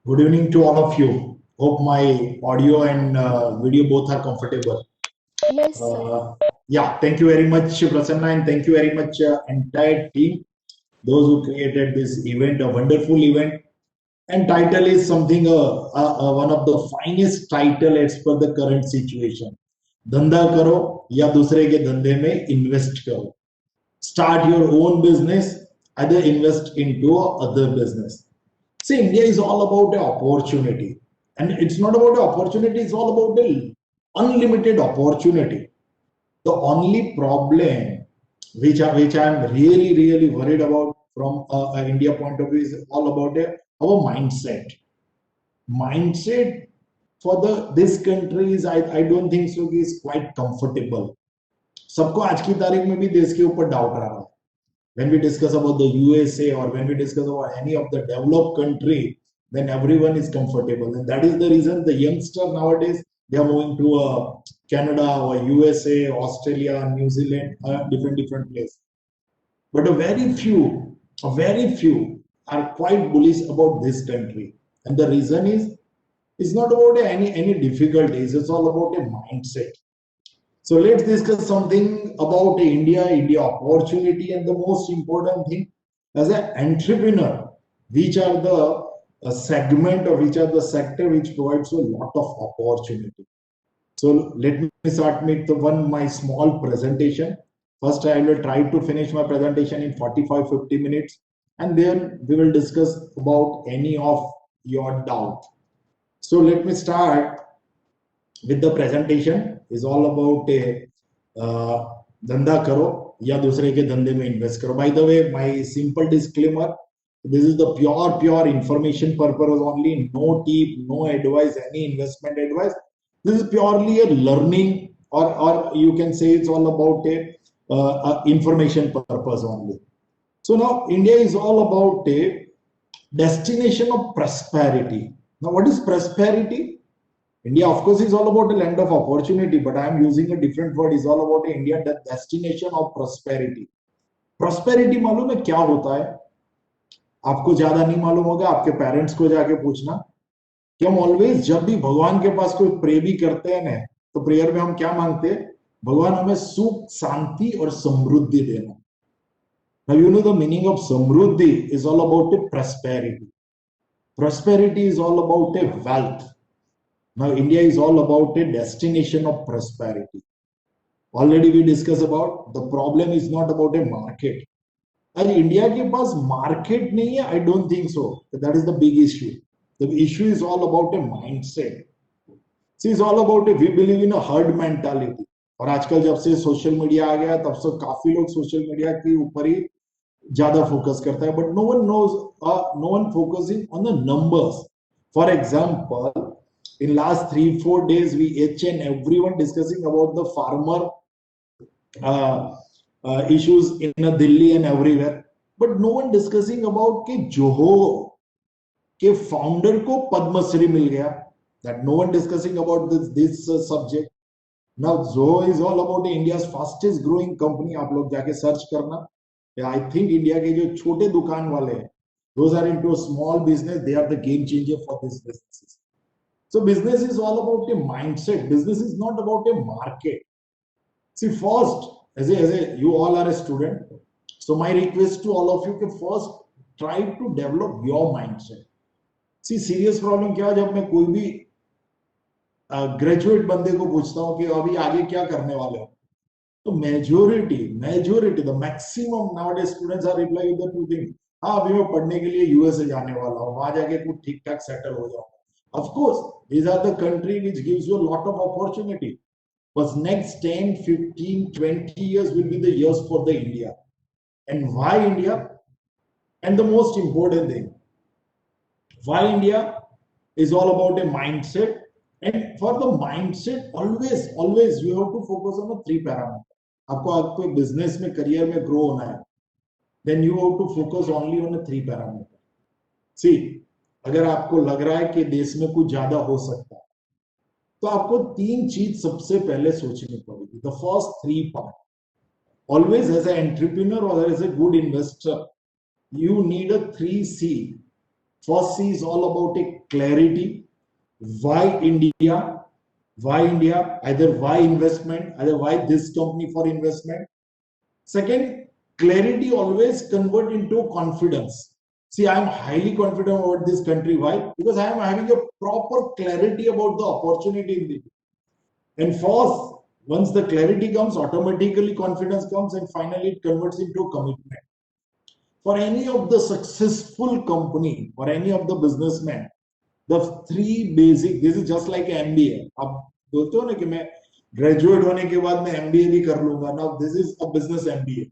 Good evening to all of you. Hope my audio and video both are comfortable. Yes, sir. Yeah, thank you very much, Prasanna, and thank you very much, entire team, those who created this event, a wonderful event. And title is something, one of the finest title as per the current situation. धंधा करो या दूसरे के धंधे में invest करो. Start your own business, either invest into other business. See, India is all about the opportunity. And it's not about the opportunity, it's all about the unlimited opportunity. The only problem which I'm really worried about from a India point of view is all about our mindset. Mindset for this country is I don't think so is quite comfortable. सबको आज की तारीख में भी देश के ऊपर doubt आ रहा है. When we discuss about the USA or when we discuss about any of the developed country, then everyone is comfortable, and that is the reason the youngster nowadays they are moving to Canada or USA, Australia, New Zealand, different places. But a very few are quite bullish about this country, and the reason is it's not about any difficulties. It's all about a mindset. So let's discuss something about India opportunity, and the most important thing as an entrepreneur, which are the segment or which are the sector which provides a lot of opportunity. So let me start with my small presentation. First, I will try to finish my presentation in 45-50 minutes, and then we will discuss about any of your doubt. So let me start with the presentation. Is all about धंधा करो या दूसरे के धंधे में invest करो. By the way, my simple disclaimer, this is the pure information purpose only, no tip, no advice, any investment advice. This is purely a learning, or you can say it's all about a information purpose only. So now India is all about a destination of prosperity. Now what is prosperity? India, of course, is all about the land of opportunity, but I am using a different word. Is all about India, the destination of prosperity. Prosperity मालूम है क्या होता है? आपको ज्यादा नहीं मालूम होगा, आपके पेरेंट्स को जाके पूछना कि हम ऑलवेज जब भी भगवान के पास कोई प्रे भी करते हैं ना, तो प्रेयर में हम क्या मांगते हैं? भगवान हमें सुख, शांति और समृद्धि देना. Now you know the meaning of samruddhi is all about a prosperity. Prosperity is all about a wealth. Now India is all about a destination of prosperity. Already we discussed about the problem is not about a market. And India के पास market नहीं है, I don't think so. That is the big issue. The issue is all about a mindset. See, it's all about we believe in a herd mentality. और आजकल जब से social media आ गया तब से काफी लोग सोशल मीडिया के ऊपर ही ज्यादा फोकस करता है. But no one focusing on the numbers. For example, in last 3-4 days, we each and everyone discussing about the farmer issues in Delhi and everywhere, but no one discussing about कि Zoho के founder को पद्मश्री मिल गया. That no one discussing about this subject. Now Zoho is all about India's fastest growing company. आप लोग जाके search करना. I think India के जो छोटे दुकान वाले हैं, those are into a small business. They are the game changer for these businesses. So business is all about a mindset. Business is not about a market. See, first, as you all are a student, so my request to all of you कि first try to develop your mindset. See, serious problem क्या है जब मैं कोई भी graduate बंदे को पूछता हूँ कि अभी आगे क्या करने वाले हो, तो majority the maximum nowadays students are replying with the two things. हाँ, अभी मैं पढ़ने के लिए यूएसए जाने वाला हूँ, वहां जाके कुछ ठीक ठाक सेटल हो जाऊँ. Of course, these are the country which gives you a lot of opportunity. But next 10, 15, 20 years will be the years for the India. And why India? And the most important thing, why India is all about a mindset. And for the mindset, always you have to focus on the 3 parameters. आपको business में, career में grow होना है, then you have to focus only on the 3 parameters. See, अगर आपको लग रहा है कि देश में कुछ ज्यादा हो सकता है, तो आपको 3 चीज सबसे पहले सोचनी पड़ेगी. The first 3 part. Always as an entrepreneur or as a good investor, you need a 3C. First C is all about a clarity. Why India? Why India? Either why investment, either why this company for investment. Second, clarity always convert into confidence. See, I am highly confident about this country. Why? Because I am having a proper clarity about the opportunity in it. And first, once the clarity comes, automatically confidence comes, and finally it converts into commitment. For any of the successful company, or any of the businessmen, the three basic, this is just like MBA. आप बोलते हो ना कि मैं graduate होने के बाद मैं MBA भी कर लूंगा. Now this is a business MBA.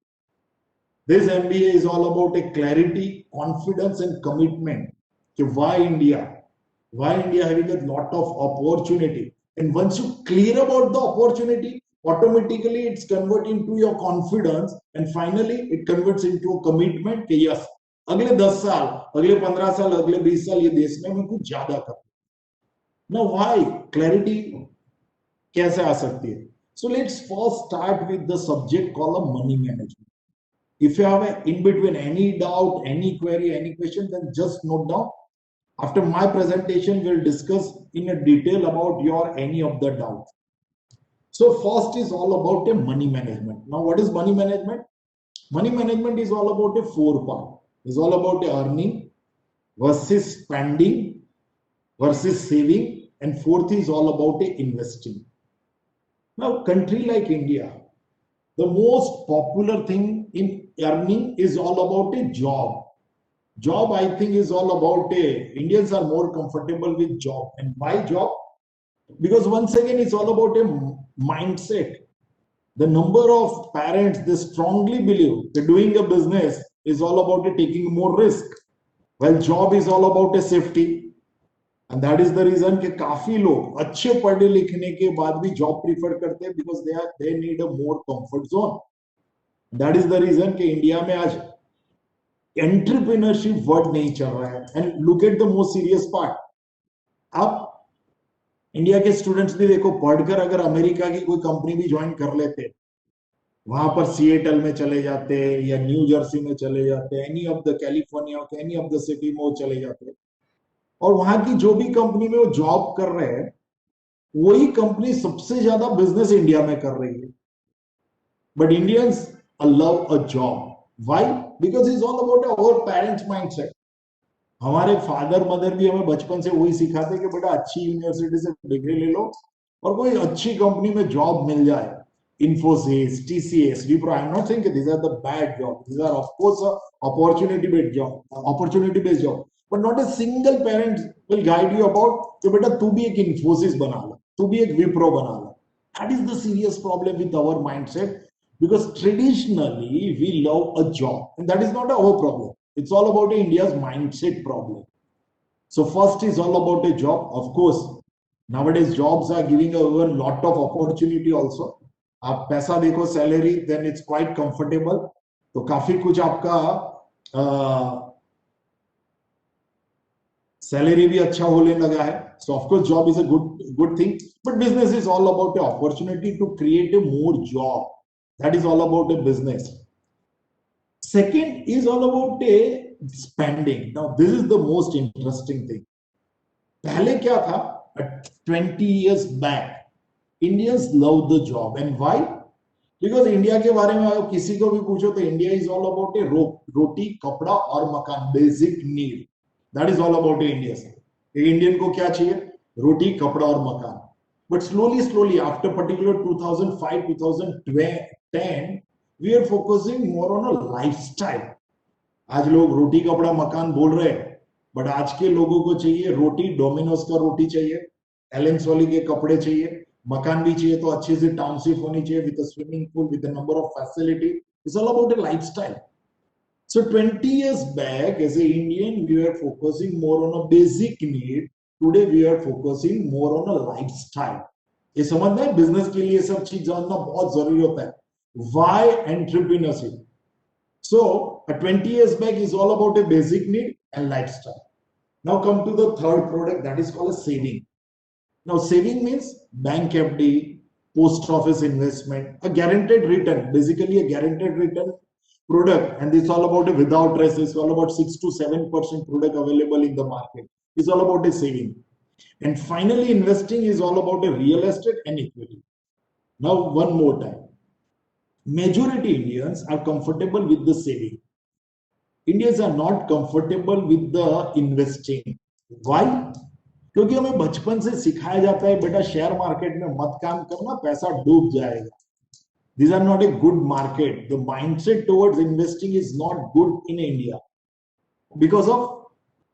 This MBA is all about a clarity, confidence, and commitment. So why India? Why India having a lot of opportunity? And once you clear about the opportunity, automatically it's convert into your confidence, and finally it converts into a commitment कि yes, अगले 10 साल, अगले 15 साल, अगले 20 साल ये देश में मैं कुछ ज्यादा करूँ. Now why clarity कैसे आ सकती है? So let's first start with the subject called money management. If you have in between any doubt, any query, any question, then just note down. After my presentation, we'll discuss in a detail about your any of the doubts. So first is all about a money management. Now, what is money management? Money management is all about a four part. It's all about earning versus spending versus saving, and fourth is all about investing. Now, country like India, the most popular thing in earning is all about a job. Job, I think, is all about a Indians are more comfortable with job. And why job? Because once again, it's all about a mindset. The number of parents, they strongly believe that doing a business is all about taking more risk, while job is all about a safety. And that is the reason कि काफी लोग अच्छे पढ़ने लिखने के बाद भी job prefer करते हैं, because they need a more comfort zone. That is the reason कि इंडिया में आज एंटरप्रेन्योरशिप वर्ड नहीं चल रहा है. And look at the most serious part. आप इंडिया के स्टूडेंट्स भी देखो, पढ़कर अगर अमेरिका की कोई कंपनी भी ज्वाइन कर लेते, वहां पर सिएटल में चले जाते या न्यू जर्सी में चले जाते, any of the California, any of the city में वो चले जाते, और वहां की जो भी कंपनी में वो जॉब कर रहे हैं, वही कंपनी सबसे ज्यादा बिजनेस इंडिया में कर रही है. But Indians love a job. Why? Because it's all about our parents mindset. हमारे फादर मदर भी हमें बचपन से वही सिखाते कि बेटा अच्छी यूनिवर्सिटी से डिग्री ले लो और कोई अच्छी कंपनी में जॉब मिल जाए. Infosys, TCS, Wipro. I'm not saying that these are the bad jobs. These are, of course, opportunity-based job. But not a single parent will guide you about कि बेटा तू भी एक Infosys बना लो, तू भी एक Wipro बना लो. That is the serious problem with our mindset, because traditionally we love a job, and that is not our problem. It's all about India's mindset problem. So first is all about a job. Of course, nowadays jobs are giving a lot of opportunity also. आप पैसा देखो, salary, then it's quite comfortable, तो काफी कुछ आपका salary भी अच्छा होने लगा है. So of course job is a good thing, but business is all about a opportunity to create a more job. That is all about a business. Second is all about a spending. Now this is the most interesting thing. पहले क्या था? 20 years back, Indians love the job. And why? Because India के बारे में अगर किसी को भी पूछो तो इंडिया इज ऑल अबाउट ए रोटी, कपड़ा और मकान, basic need. That is all about India. Indian को क्या चाहिए? रोटी, कपड़ा और मकान. But slowly after particular 2005 2010 we are focusing more on a lifestyle. आज लोग रोटी, कपड़ा, मकान बोल रहे हैं, बट आज के लोगों को चाहिए रोटी, डोमिनोज का रोटी चाहिए, एलन सोली के कपड़े चाहिए, मकान भी चाहिए तो अच्छी सी टाउनशिप होनी चाहिए with swimming pool, with number of facility. It's all about A lifestyle. So 20 years back, as an Indian, we were focusing more on a basic need. Today we are focusing more on a lifestyle. ये समझना है, business के लिए सब चीज जानना बहुत जरूरी होता है. Why entrepreneurship? So 20 years back is all about a basic need and lifestyle. Now come to the third product, that is called a saving. Now saving means bank FD, post office investment, a guaranteed return, basically a guaranteed return product, and it's all about a without risk. It's all about 6 to 7% product available in the market. It's all about a saving. And finally, investing is all about a real estate and equity. Now, one more time. Majority Indians are comfortable with the saving. Indians are not comfortable with the investing. Why? क्योंकि हमें बचपन से सिखाया जाता है बेटा share market में मत काम करना, पैसा डूब जाएगा. These are not a good market. The mindset towards investing is not good in India because of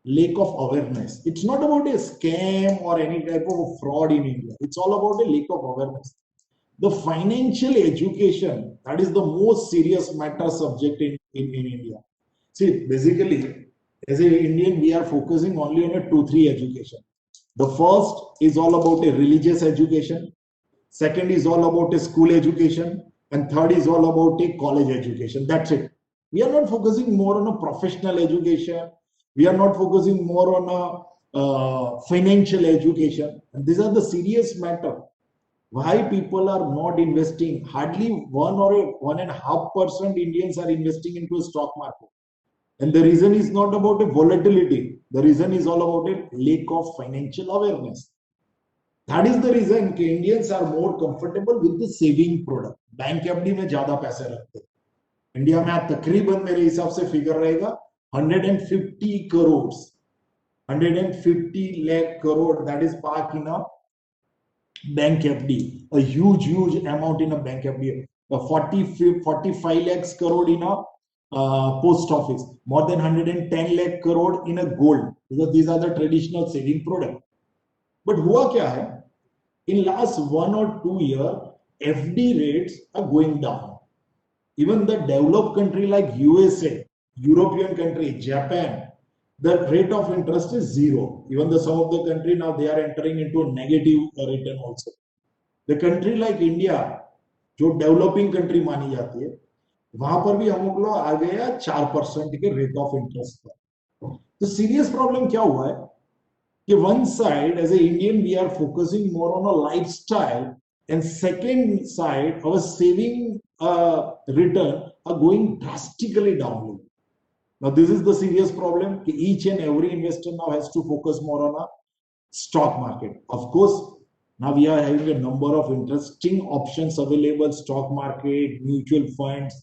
lack of awareness. It's not about a scam or any type of fraud in India. It's all about a lack of awareness. The financial education, that is the most serious matter subject in India. See, basically, as an Indian, we are focusing only on a 2-3 education. The first is all about a religious education. Second is all about a school education. And third is all about a college education. That's it. We are not focusing more on a professional education. We are not focusing more on a financial education. And these are the serious matter. Why people are not investing? Hardly 1 or 1.5% Indians are investing into a stock market. And the reason is not about a volatility. The reason is all about a lack of financial awareness. That is the reason कि Indians are more comfortable with the saving product. Bank FD में ज्यादा पैसे रखते हैं. India में तकरीबन मेरे हिसाब से फिगर रहेगा 150 crores, 150 lakh crore that is parked in a bank FD. A huge amount in a bank FD. 45 lakhs crore in a post office. More than 110 lakh crore in a gold. Because these are the traditional saving product. But हुआ क्या है? In last 1 or 2 years, FD rates are going down. Even the developed country like USA, European country, Japan, the rate of interest is 0. Even the some of the country now they are entering into a negative return also. The country like India, जो developing country मानी जाती है, वहां पर भी हम लोग आ गया 4% के rate of interest पर. तो serious problem क्या हुआ है? कि one side as an Indian we are focusing more on a lifestyle, and second side our saving return are going drastically down. Now this is the serious problem. Each and every investor now has to focus more on a stock market. Of course, now we are having a number of interesting options available: stock market, mutual funds,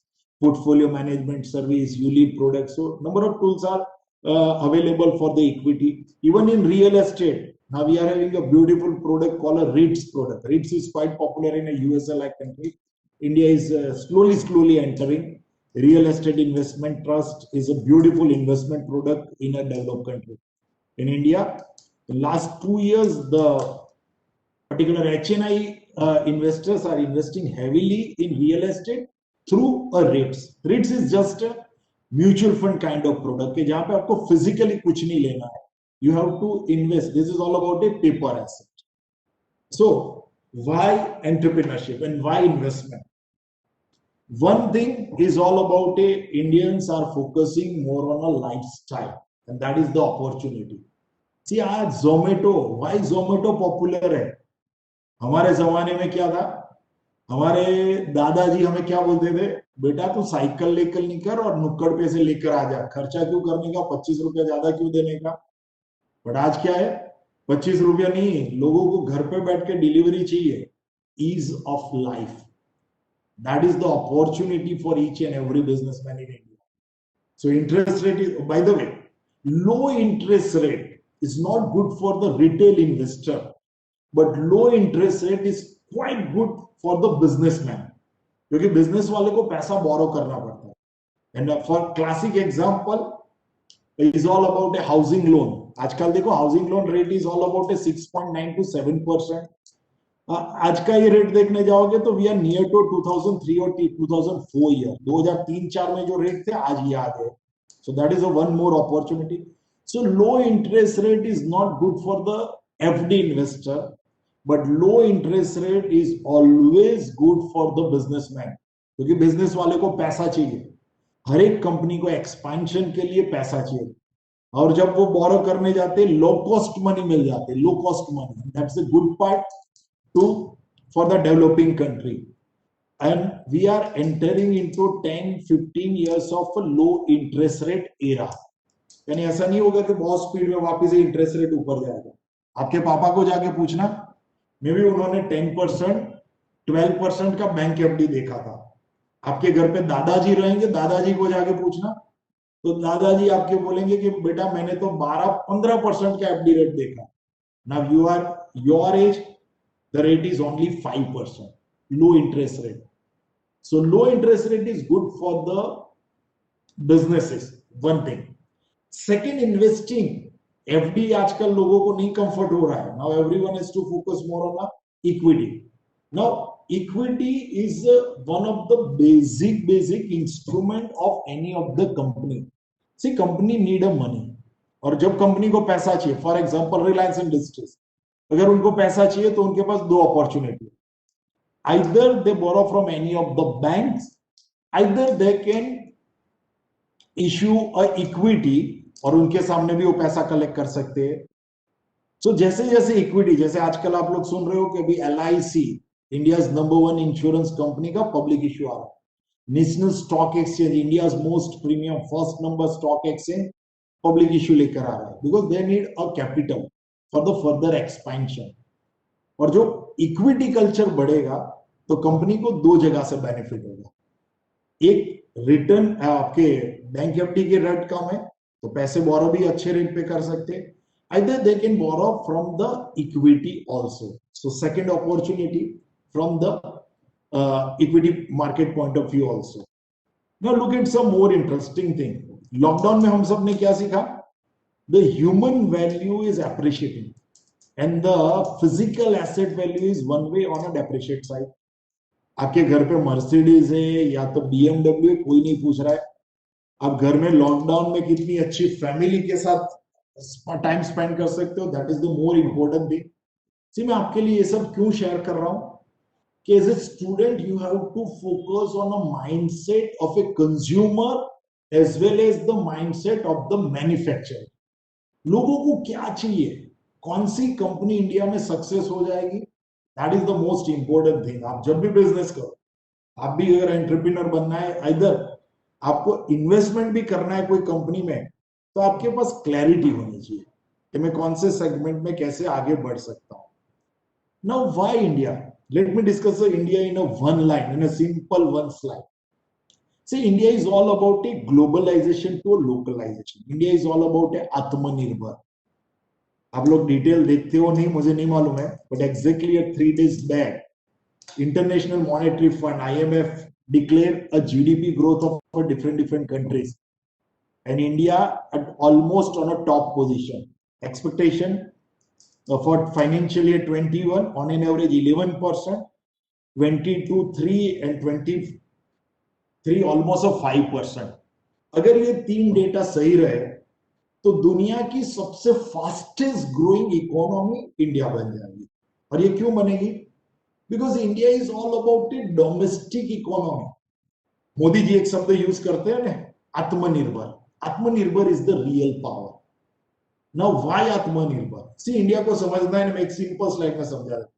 portfolio management service, ULIP products. So number of tools are available for the equity. Even in real estate, now we are having a beautiful product called a REITs product. REITs is quite popular in a USA-like country. India is slowly entering. Real estate investment trust is a beautiful investment product in a developed country. In India, in last 2 years, the particular HNI investors are investing heavily in real estate through a REITs. REITs is just a mutual fund kind of product के जहां पे आपको physically कुछ नहीं लेना है. You have to invest. This is all about a paper asset. So why entrepreneurship and why investment? One thing is all about a Indians are focusing more on a lifestyle, and that is the opportunity. See आज Zomato, why Zomato popular है? हमारे जमाने में क्या था? हमारे दादाजी हमें क्या बोलते थे? बेटा तू साइकिल लेकर निकल और नुक्कड़ पे से लेकर आ जा. खर्चा क्यों करने का? 25 रुपया ज्यादा क्यों देने का? बट आज क्या है? 25 रुपया नहीं, लोगों को घर पे बैठ के डिलीवरी चाहिए. Ease of life, that is the opportunity for each and every businessman in India. So interest rate is, by the way, low interest rate is not good for the retail investor, but low interest rate is quite good for the businessman, क्योंकि business वाले को पैसा borrow करना पड़ता है. And for classic example is all about a housing loan. आजकल देखो housing loan rate is all about A 6.9 to 7%. आज का ये रेट देखने जाओगे तो वी आर नियर टू 2003 और 2004 ईयर. 2003-4 में जो रेट थे आज ये आ गए. So that is a one more opportunity. So low interest rate is not good for the FD investor, but low interest rate is always good for the businessman, क्योंकि business वाले को पैसा चाहिए. हर एक कंपनी को एक्सपेंशन के लिए पैसा चाहिए, और जब वो बोरो करने जाते लो कॉस्ट मनी मिल जाते. Low cost money, that's a good part two for the developing country. and we are entering into 10-15 years of a low interest rate era. यानी ऐसा नहीं होगा कि बहुत स्पीड में वापस से इंटरेस्ट रेट ऊपर जाएगा. आपके पापा को जाके पूछना, मे बी उन्होंने 10% 12% का बैंक एफडी देखा था. आपके घर पे दादाजी रहेंगे, दादाजी को जाके पूछना तो दादाजी आपके बोलेंगे कि बेटा मैंने तो 12-15% का एफडी रेट देखा. Now you are your age, the rate is only 5%, low interest rate. So low interest rate is good for the businesses, one thing. Second, investing. FD आजकल लोगों को नहीं कंफर्ट हो रहा है. Now everyone has to focus more on equity. Now equity is one of the basic instrument of any of the company. See, company need a money. और जब company को पैसा चाहिए, फॉर एग्जांपल रिलायंस इंडस्ट्रीज, अगर उनको पैसा चाहिए तो उनके पास दो opportunity. Either they borrow from any of the banks, either they can issue a equity और उनके सामने भी वो पैसा कलेक्ट कर सकते हैं. सो जैसे जैसे इक्विटी, जैसे आजकल आप लोग सुन रहे हो कि अभी LIC, India number 1 insurance company का पब्लिक इश्यू आ रहा है. National stock exchange, India most premium first number stock exchange, public issue लेकर आ रहा है, because they need a capital for the further expansion. और जो इक्विटी कल्चर बढ़ेगा तो कंपनी को दो जगह से बेनिफिट होगा. एक, रिटर्न, आपके बैंक एफडी के रेट कम है तो पैसे बोरो भी अच्छे रेट पे कर सकते हैं. Either they can borrow from the equity also. So second opportunity from the equity market point of view also. Now look at some more interesting thing. Lockdown में हम सब ने क्या सीखा? The human value is appreciating and the physical asset value is one way on a depreciate side. आपके घर पे Mercedes है या तो BMW है, कोई नहीं पूछ रहा है. आप घर में लॉकडाउन में कितनी अच्छी फैमिली के साथ टाइम स्पेंड कर सकते हो, that is the more important thing. See, मैं आपके लिए ये सब क्यों शेयर कर रहा हूं कि as a student you have to focus on a mindset of a consumer as well as the mindset of the manufacturer. लोगों को क्या चाहिए, कौन सी कंपनी इंडिया में सक्सेस हो जाएगी, that is the most important thing. आप जब भी बिजनेस करो, आप भी अगर एंटरप्रेन्योर बनना है, इधर आपको इन्वेस्टमेंट भी करना है कोई कंपनी में, तो आपके पास क्लैरिटी होनी चाहिए कि मैं कौन से सेगमेंट में कैसे आगे बढ़ सकता हूं. Now why India? Let me discuss India in a one line, in a simple one slide. See, India is all about a globalization to a localization. India is all about a Atmanirbhar. आप लोग detail देखते हो नहीं, मुझे नहीं मालूम है, but exactly 3 days back, International Monetary Fund (IMF) declared a GDP growth of different countries, and India at almost on a top position. Expectation for financial year 21 on an average 11%, 22 3 and 23 almost of 5%. अगर ये तीन data सही रहे तो दुनिया की सबसे fastest growing economy India बन जाएगी. और ये क्यों बनेगी? Because India is all about a domestic economy. Modi ji एक शब्द यूज करते हैं ना, atmanirbhar. Atmanirbhar is the real power. Now why atmanirbhar? See, India को समझना है ना, मैं एक सिंपल स्लाइड में समझा देता.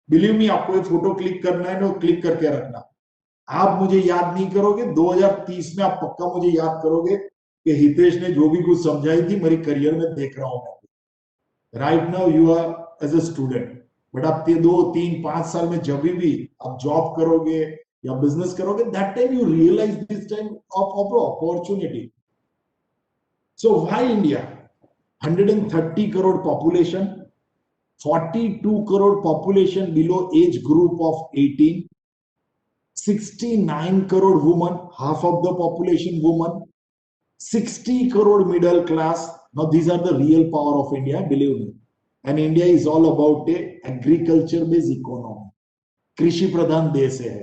बिलीव मी, आपको एक फोटो क्लिक करना है ना, क्लिक करके रखना. आप मुझे याद नहीं करोगे, 2030 में आप पक्का मुझे याद करोगे कि हितेश ने जो भी कुछ समझाई थी मेरे करियर में देख रहा हूं मैं. Right now you are as a student, but आप 2-3-5 साल में जब भी आप जॉब करोगे या बिजनेस करोगे, that time you realise this time of opportunity. So why India? 130 crore population, 42 crore population below age group of 18, 69 crore women, half of the population women, 60 crore middle class. Now these are the real power of India, believe me. And India is all about a agriculture based economy. कृषि प्रधान देश है.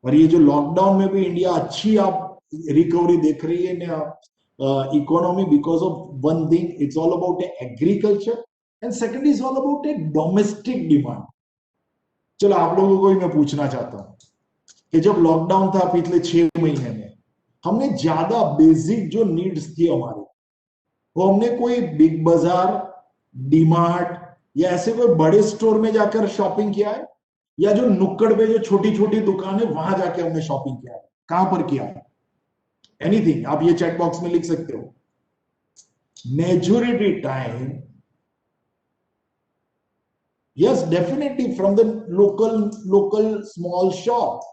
और ये जो lockdown में भी India अच्छी आप रिकवरी देख रही है economy, because of one thing, it's all about agriculture, and second is all about a domestic demand. चलो आप लोगों को ही मैं पूछना चाहता हूं कि जब लॉकडाउन था पिछले 6 महीने में, हमने ज्यादा बेसिक जो नीड्स थी हमारी, वो हमने कोई बिग बाजार, डीमार्ट या ऐसे कोई बड़े स्टोर में जाकर शॉपिंग किया है? या जो नुक्कड़ पे जो छोटी छोटी दुकान है वहां जाके हमने शॉपिंग किया है? कहां पर किया है? एनीथिंग आप ये चैट बॉक्स में लिख सकते हो. Majority time, yes, definitely from the local small shop.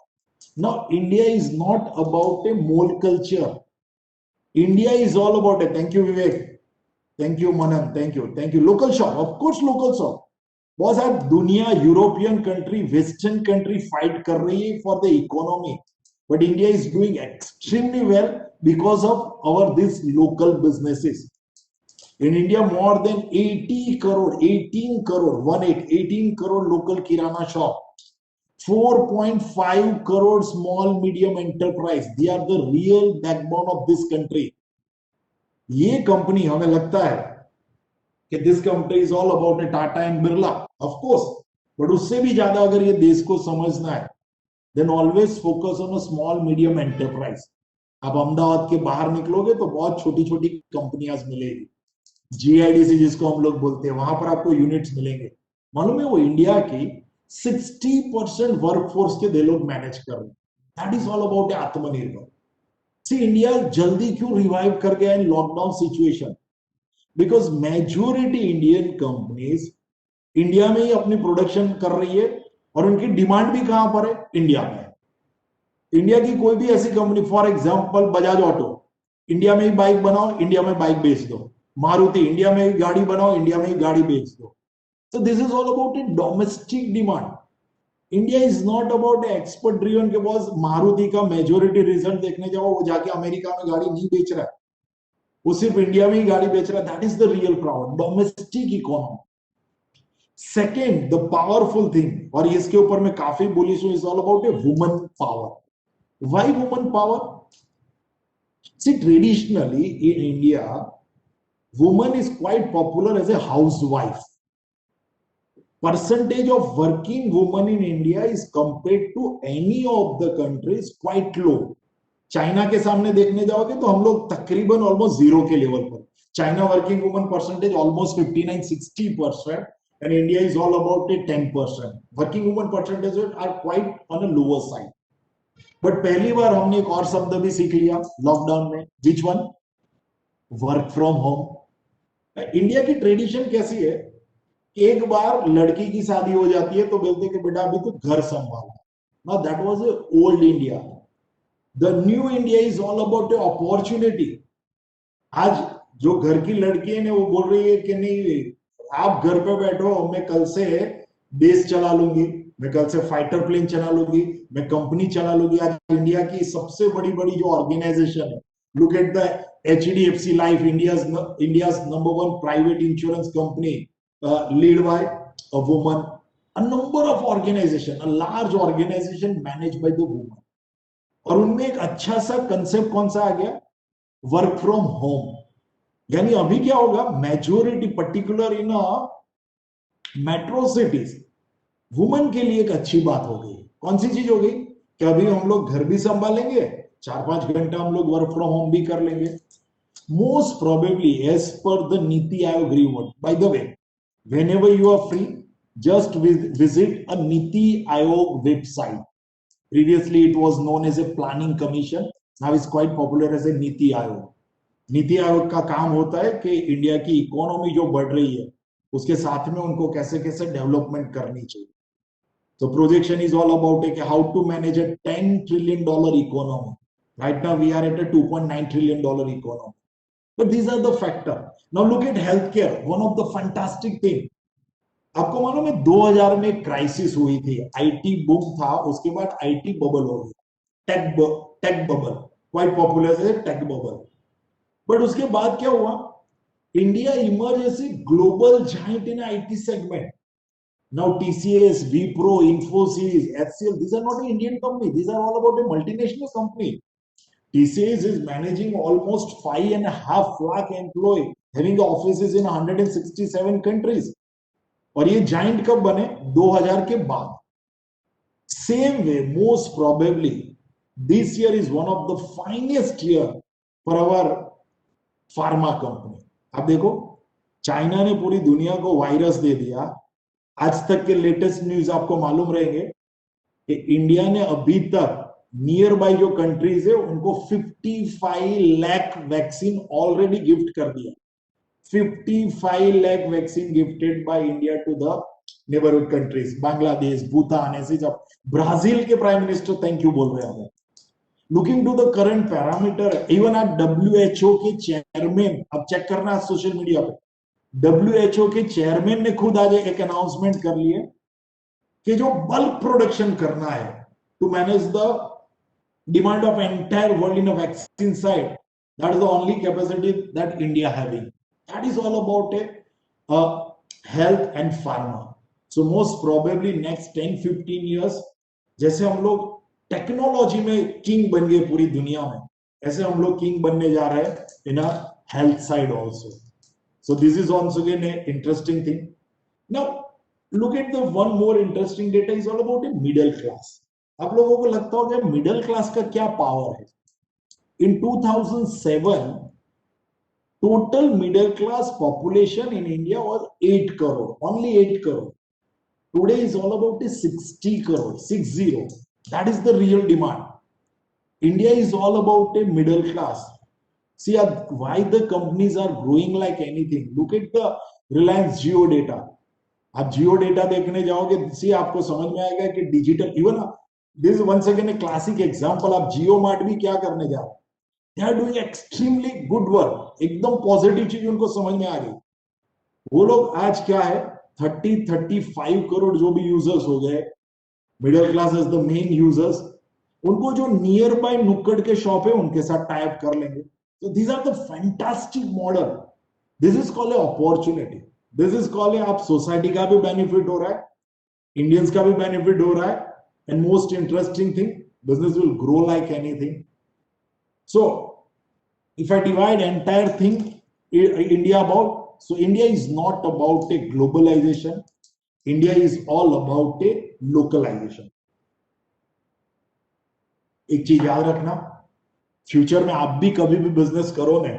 Now India is not about a mall culture. India is all about it. Thank you Vivek, thank you Manan, thank you. Local shop, of course local shop. बहुत सारी दुनिया, European country, western country fight कर रही है for the economy, but India is doing extremely well because of our this local businesses. In India, more than 80 crore, 18 crore, 18 crore local kirana shop, 4.5 crore small medium enterprise. They are the real backbone of this country. ये company हमें लगता है कि this company is all about a Tata and Birla, of course, but उससे भी ज्यादा अगर ये देश को समझना है, then always focus on a small medium enterprise. आप अहमदाबाद के बाहर निकलोगे तो बहुत छोटी छोटी कंपनियां मिलेगी, जीआईडीसी जिसको हम लोग बोलते हैं, वहां पर आपको यूनिट्स मिलेंगे. मालूम है वो इंडिया की 60% वर्कफोर्स के दे लोग मैनेज कर रहे हैं. दैट इज ऑल अबाउट आत्मनिर्भर. सी इंडिया जल्दी क्यों रिवाइव कर गया in lockdown situation? Because majority Indian companies India में ही अपनी प्रोडक्शन कर रही है और उनकी डिमांड भी कहां पर है? इंडिया में. इंडिया की कोई भी ऐसी company, for example Bajaj auto, India में ही बाइक बनाओ, इंडिया में बाइक बेच दो. मारुति, इंडिया में ही गाड़ी बनाओ, इंडिया में ही गाड़ी बेच दो. So this is all about a domestic demand. India is not about export driven के बॉस. मारुति का मेजोरिटी रिजल्ट देखने जाओ, वो जाके अमेरिका में गाड़ी नहीं बेच रहा है, वो सिर्फ इंडिया में ही गाड़ी बेच रहा है. That is the real proud domestic economy. Second, the powerful thing, और इसके ऊपर मैं काफी बुलिश हूं, is all about a woman power. Why woman power? See traditionally in India woman is quite popular as a housewife. Percentage of working women in India is compared to any of the countries quite low. China के सामने देखने जाओगे तो हम लोग तकरीबन almost zero के level पर. China working woman percentage almost 59-60% and India is all about a 10%. Working women percentages are quite on a lower side. But पहली बार हमने एक और शब्द भी सीख लिया लॉकडाउन में. Which one? Work from home. India की ट्रेडिशन कैसी है? एक बार लड़की की शादी हो जाती है तो बोलते कि बेटा अभी तो घर संभालना. Now that was old India. The new India is all about opportunity. आज जो घर की लड़की है ना, वो बोल रही है कि नहीं आप घर पे बैठो, मैं कल से देश चला लूंगी, मैं कल से फाइटर प्लेन चला लूंगी, मैं कंपनी चला लूंगी. आज इंडिया की सबसे बड़ी बड़ी जो ऑर्गेनाइजेशन है, look at the HDFC Life, India's number one private insurance company, led by a woman. A number of organization, a large organization managed by the woman. और उनमें एक अच्छा सा कंसेप्ट कौन सा आ गया? Work from home. यानी अभी क्या होगा, मेजोरिटी पर्टिकुलर इन मेट्रो सिटीज वुमेन के लिए एक अच्छी बात हो गई. कौन सी चीज हो गई? कि अभी हम लोग घर भी संभालेंगे, 4-5 घंटा हम लोग वर्क फ्रॉम होम भी कर लेंगे. Most probably as per the NITI Aayog report, by the way, whenever you are free, just visit a Niti Aayog website. Previously it was known as a planning commission, now it's quite popular as a Niti Aayog. NITI Aayog का काम होता है कि India की economy जो बढ़ रही है उसके साथ में उनको कैसे कैसे डेवलपमेंट करनी चाहिए. So projection is all about how to manage a $10 trillion economy. Right now we are at a $2.9 trillion economy. But these are the factors. Now look at healthcare. One of the fantastic thing. आपको मालूम है 2000 में crisis हुई थी, IT boom था, उसके बाद IT bubble हो गया, टेक बबल, क्वाइट पॉपुलर है टेक बबल. बट उसके बाद क्या हुआ? India emerge as a global giant in IT segment. Now TCS, Wipro, Infosys, HCL, these are not an Indian company. These are all about a multinational company. TCS is managing almost 5.5 lakh employees, having offices in 167 countries. और ये giant कब बने? 2000 के बाद. Same way, most probably, this year is one of the finest year for our pharma company. अब देखो, China ने पूरी दुनिया को वायरस दे दिया, आज तक के लेटेस्ट न्यूज आपको मालूम रहेंगे कि इंडिया ने अभी तक नियर बाय जो कंट्रीज है उनको 55 लाख वैक्सीन ऑलरेडी गिफ्ट कर दिया। 55 lakh vaccine gifted by India to the neighborhood countries, Bangladesh, Bhutan, ऐसे जब ब्राजील के प्राइम मिनिस्टर थैंक यू बोल रहे हैं। Looking to the current parameter, even आप WHO के चेयरमैन, अब चेक करना है सोशल मीडिया पे, WHO के चेयरमैन ने खुद आज एक अनाउंसमेंट कर लिए कि जो बल्क प्रोडक्शन करना है to manage the demand of entire world in a vaccine side, that is the only capacity that India having. That is all about a health and pharma. So most probably next 10-15 years, जैसे हम लोग technology में king बन गए पूरी दुनिया में, ऐसे हम लोग किंग बनने जा रहे हैं in a health side also. So this is once again an interesting thing. Now look at the one more interesting data is all about a middle class. आप लोगों को लगता होगा मिडिल क्लास का क्या पावर है. In 2007 total middle class population in India was 8 crore, only 8 crore. Today is all about 60 crore, 60. That is the real demand. India is all about a middle class. See why the companies are growing like anything. Look at the Reliance Jio data. आप जियो data देखने जाओगे, सी आपको समझ में आएगा कि digital, even this once again a classic example, आप Jio mart भी क्या करने जा रहे हो. They are doing extremely good work. एकदम पॉजिटिव चीज उनको समझ में आ गई. वो लोग आज क्या है 30-35 करोड़ जो भी यूजर्स हो गए, middle class is the main users, उनको जो नियर बाय नुक्कड़ के शॉप है उनके साथ टाइप कर लेंगे. So these are the fantastic model. This is called a opportunity. This is called a, आप सोसाइटी का भी बेनिफिट हो रहा है, इंडियंस का भी बेनिफिट हो रहा है, and most interesting thing, business will grow like anything. So if I divide entire thing India about, so India is not about a globalization. India is all about a localization. एक चीज याद रखना, future में आप भी कभी भी business करो ना,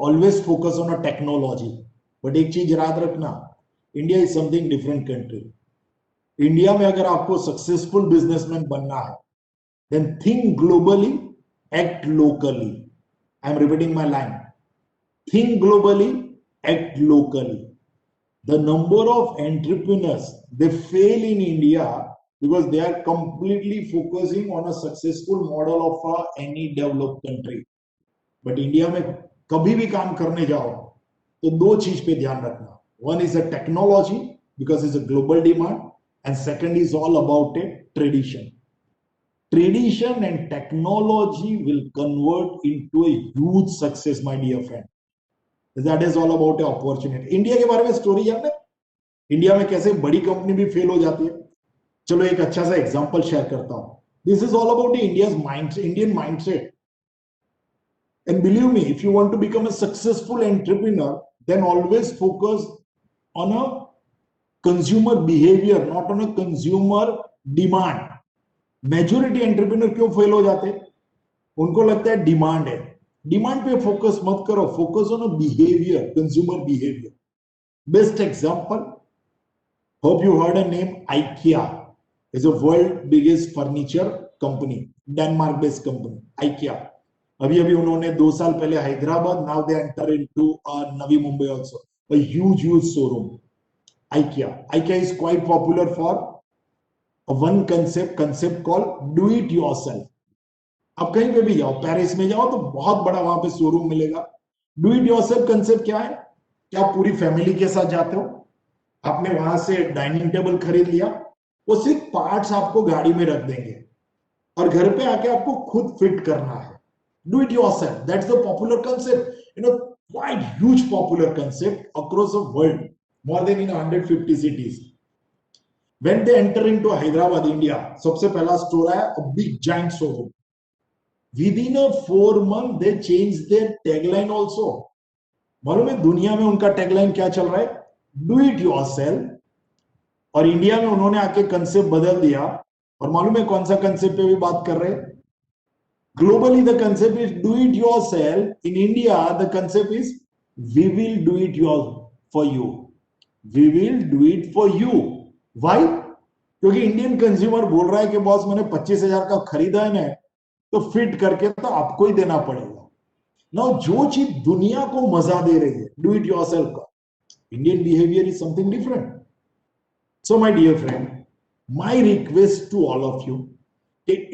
always focus on a technology. But एक चीज याद रखना, India is something different country. India में अगर आपको सक्सेसफुल बिजनेसमैन बनना है, then think globally, act locally. I am repeating my line. Think globally, act locally. The number of entrepreneurs, they fail in India because they are completely focusing on a successful model of any developed country. But India में कभी भी काम करने जाओ तो दो चीज पे ध्यान रखना. One is a technology because it's a global demand, and second is all about a tradition. Tradition and technology will convert into a huge success, my dear friend. That is all about the opportunity. India के बारे में story जानते हैं, India में कैसे बड़ी company भी fail हो जाती है. चलो एक अच्छा सा एग्जांपल शेयर करता हूं. This is all about Indian mindset. And believe me, if you want to become a successful entrepreneur, then always focus on a consumer behavior, not on a consumer demand. Majority entrepreneur क्यों fail हो जाते हैं? उनको लगता है demand है. Demand पे focus मत करो, focus on a behaviour, consumer behaviour. Best example, hope you heard a name, IKEA is a world biggest furniture company, Denmark based company IKEA. अभी अभी उन्होंने 2 साल पहले Hyderabad, now they enter into Navi Mumbai also, a huge showroom. IKEA is quite popular for one concept called do it yourself. आप कहीं पे भी जाओ, पेरिस में जाओ तो बहुत बड़ा वहां पे शोरूम मिलेगा. डू इट योरसेल्फ कंसेप्ट क्या है कि आप पूरी फैमिली के साथ जाते हो, आपने वहां से डाइनिंग टेबल खरीद लिया, वो सिर्फ पार्ट्स आपको गाड़ी में रख देंगे और घर पे आके आपको खुद फिट करना है. Do it yourself, that's the popular concept, quite huge popular concept across the world, more than in 150 cities. When they enter into Hyderabad, India, सबसे पहला स्टोर है a big giant showroom. Within a 4 month they changed their tagline also. मालूम है दुनिया में उनका tagline क्या चल रहा है? Do it yourself. और इंडिया में उन्होंने आके कंसेप्ट बदल दिया, और मालूम है कौन सा कंसेप्ट पे भी बात कर रहे हैं? Globally the concept is do it yourself. In India the concept is we will do it for you. We will do it for you. Why? क्योंकि इंडियन कंज्यूमर बोल रहा है कि बॉस मैंने 25,000 का खरीदा है ना, तो फिट करके तो आपको ही देना पड़ेगा ना। जो चीज दुनिया को मजा दे रही है, डू इट योरसेल्फ का, Indian behaviour is something different. So, my dear friend, my request to all of you,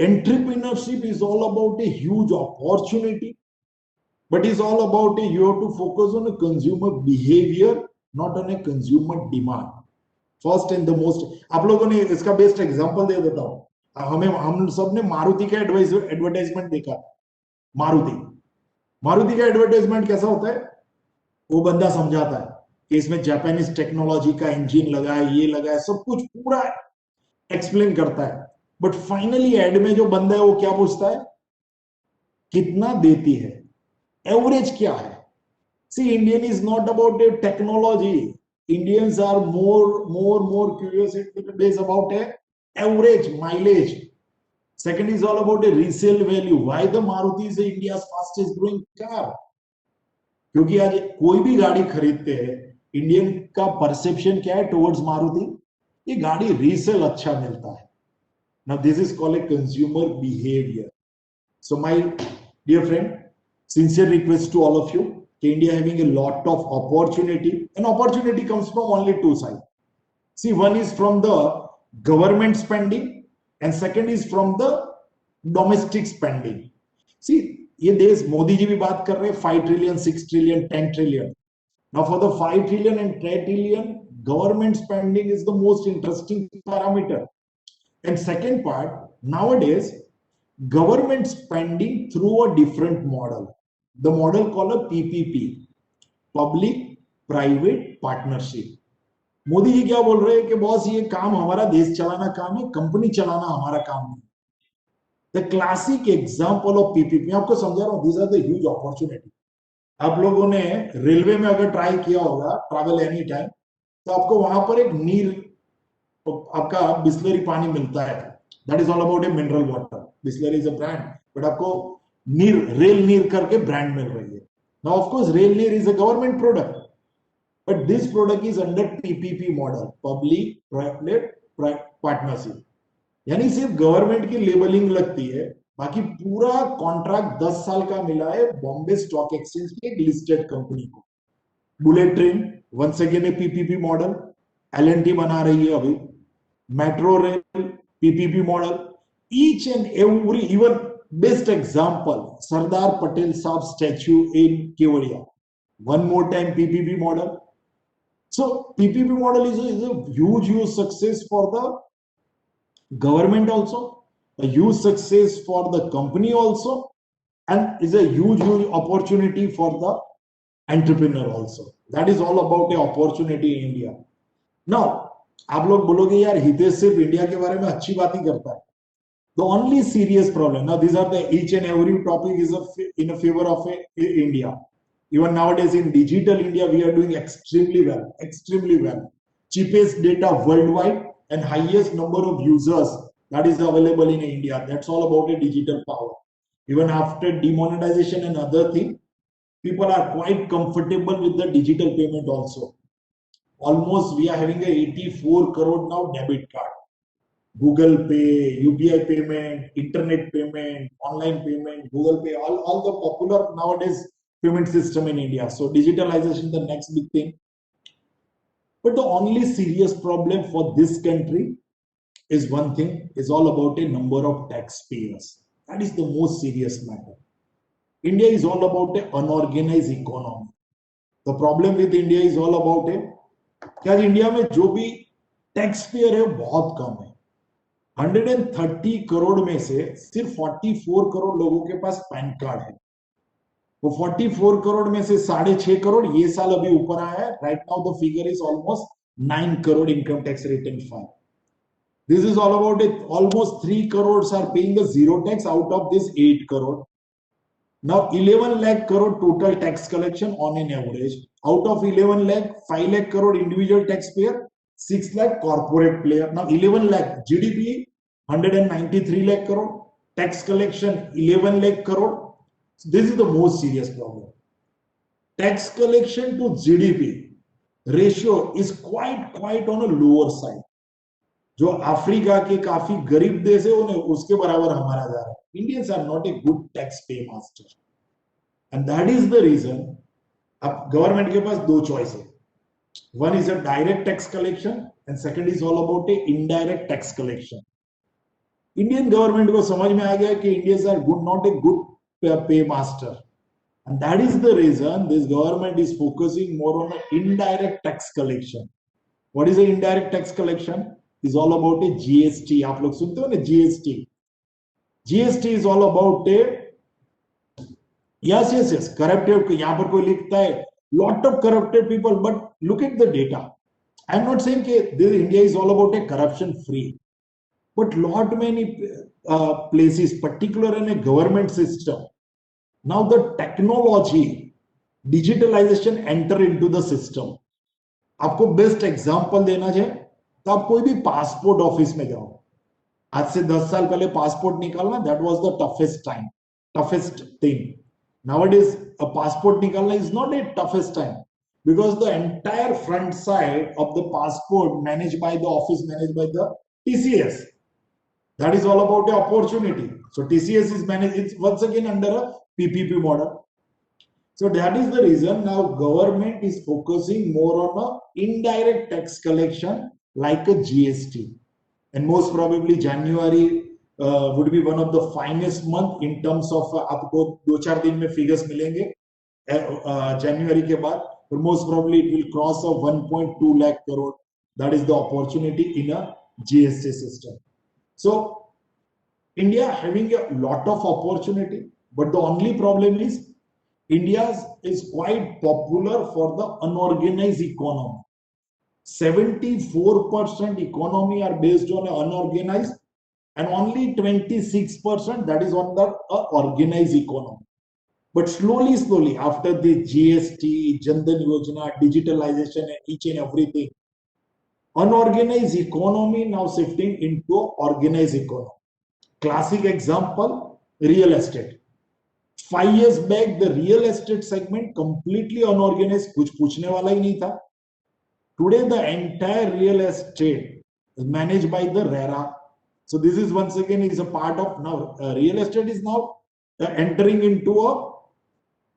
entrepreneurship is all about a huge opportunity, but is all about you have to focus on a consumer behavior, not on a consumer demand. First and the most, आप लोगों ने इसका best example दे देता हूं। हम सब ने मारुति का एडवर्टाइजमेंट देखा। मारुति मारुति का एडवर्टाइजमेंट कैसा होता है? वो बंदा समझाता है कि इसमें जापानीज टेक्नोलॉजी का इंजन लगा है, ये लगा है, सब कुछ पूरा एक्सप्लेन करता है। बट फाइनली एड में जो बंदा है वो क्या पूछता है? कितना देती है, एवरेज क्या है? See, Indian is not about a technology, Indians are more curious about a average mileage. Second is all about a resale value. Why the Maruti is India's fastest growing car? क्योंकि आज कोई भी गाड़ी खरीदते हैं, Indian का perception क्या है टुवर्ड्स मारुति? ये गाड़ी रीसेल अच्छा मिलता है। Now this is called a consumer behavior. So my dear friend, sincere request to all of you, India having a lot of opportunity, and opportunity comes from only two sides. See, one is from the government spending and second is from the domestic spending. See, ये देश मोदी जी भी बात कर रहे हैं 5 trillion 6 trillion 10 trillion. Now for the 5 trillion and 10 trillion, government spending is the most interesting parameter. And second part, nowadays, government spending through a different model. The model called a PPP, Public Private Partnership. Modi ji क्या बोल रहे हैं कि boss ये काम हमारा देश चलाना काम है, कंपनी चलाना हमारा काम नहीं। The classic example of PPP, आपको समझा रहा हूं, these are the huge opportunity. आप लोगों ने रेलवे में अगर ट्राई किया होगा ट्रैवल एनी टाइम, तो आपको वहां पर एक नीर, आपका बिस्लरी पानी मिलता है, that is all about a mineral water. Bisleri is a brand, but आपको नीर, रेल नीर करके ब्रांड मिल रही है। नाउ ऑफ कोर्स रेल नीर is a government product, but this product is under PPP model, public private partnership. यानी सिर्फ government की लेबलिंग लगती है, बाकी पूरा कॉन्ट्रैक्ट 10 साल का मिला है बॉम्बे स्टॉक एक्सचेंज की एक लिस्टेड कंपनी को। Bullet train once again a PPP model, L&T बना रही है अभी। Metro rail PPP model, each and every, even best example Sardar Patel sahab statue in Kevadia, one more time PPP model. So PPP model is a huge success for the government also, a huge success for the company also, and is a huge opportunity for the entrepreneur also. That is all about a opportunity in India. Now, आप लोग बोलोगे यार हितेश सिर्फ India के बारे में अच्छी बात ही करता है। The only serious problem, now these are the each and every topic is in a favor of India. Even nowadays in digital India, we are doing extremely well, extremely well. Cheapest data worldwide and highest number of users that is available in India. That's all about a digital power. Even after demonetization and other thing, people are quite comfortable with the digital payment also. Almost we are having a 84 crore now debit card. Google Pay, UPI payment, internet payment, online payment, Google Pay, all the popular nowadays payment system in India. So digitalization, the next big thing. But the only serious problem for this country is one thing, is all about a number of taxpayers. That is the most serious matter. India is all about an unorganized economy. The problem with India is all about a, क्या India में जो भी tax payer है बहुत कम है। 130 करोड़ में से सिर्फ 44 करोड़ लोगों के पास पैन कार्ड है। वो 44 करोड़ में से 6.5 करोड़ ये साल अभी ऊपर आया है। Right now the figure is almost 9 crore income tax return file. This is all about it. Almost 3 crores are paying the zero tax out of this 8 crore. Now 11 lakh crore total tax collection on an average. Out of 11 lakh, 5 lakh crore individual taxpayer, 6 lakh corporate player. Now 11 lakh GDP 193 lakh crore, tax collection 11 lakh crore. So this is the most serious problem. Tax collection to GDP. Ratio is quite on a lower side. जो Africa के काफी गरीब देश है उन्हें उसके बराबर हमारा जा रहा है. Indians are not a good tax pay master and that is the reason. अब गवर्नमेंट के पास दो चॉइस है. One is a direct tax collection and second is all about a indirect tax collection. Indian government को समझ में आ गया कि Indians are good not a good pay master. And that is the reason this government is focusing more on indirect tax collection. What is the indirect tax collection? Is all about a GST. आप लोग सुनते हो ना GST. GST is all about a yes corrupted. यहाँ पर कोई लिखता है lot of corrupted people, but look at the data. I am not saying that this India is all about a corruption free, but lot many places, particularly in a government system. Now the technology, digitalization enter into the system. आपको best example देना है तो आप कोई भी passport office में जाओ. आज से 10 साल पहले पासपोर्ट निकालना that was the toughest thing. Nowadays a passport निकालना is not a toughest time because the entire front side of the passport managed by the office, managed by the TCS. That is all about the opportunity. So TCS is managed, it's once again under a PPP model. So that is the reason now government is focusing more on a indirect tax collection like a GST. And most probably January would be one of the finest month in terms of आपको 2-4 दिन में figures मिलेंगे January के बाद. But most probably it will cross of 1.2 lakh crore. That is the opportunity in a GST system. So India having a lot of opportunity, but the only problem is India is quite popular for the unorganized economy. 74% economy are based on unorganized and only 26% that is on the organized economy. But slowly after the GST, Jan Dhan Yojana, digitalization and each and everything, unorganized economy now shifting into organized economy. Classic example, real estate. 5 years back, the real estate segment completely unorganized, कुछ पूछने वाला ही नहीं था. Today, the entire real estate is managed by the RERA. So this is once again is a part of now real estate is now entering into a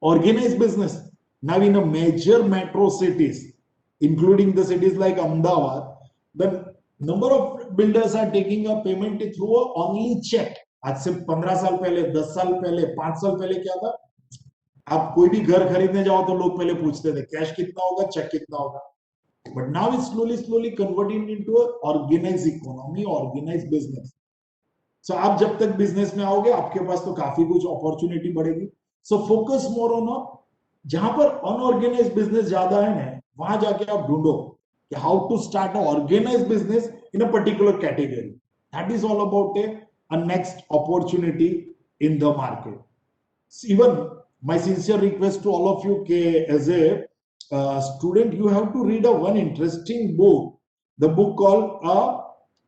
organized business. Now in a major metro cities, including the cities like Ahmedabad, the number of builders are taking a payment through a only check. आज से 15 साल पहले, 10 साल पहले, 5 साल पहले क्या था? आप कोई भी घर खरीदने जाओ तो लोग पहले पूछते थे कैश कितना होगा, चेक कितना होगा. But now it's slowly converting into an organized economy, organized business. So आप जब तक बिजनेस में आओगे आपके पास तो काफी कुछ अपॉर्चुनिटी बढ़ेगी. So focus more on जहां पर unorganized business ज्यादा है ना, वहां जाके आप ढूंढो कि how to start an organized business in a particular category. That is all about a next opportunity in the market. Even my sincere request to all of you as a student, you have to read one interesting book, the book called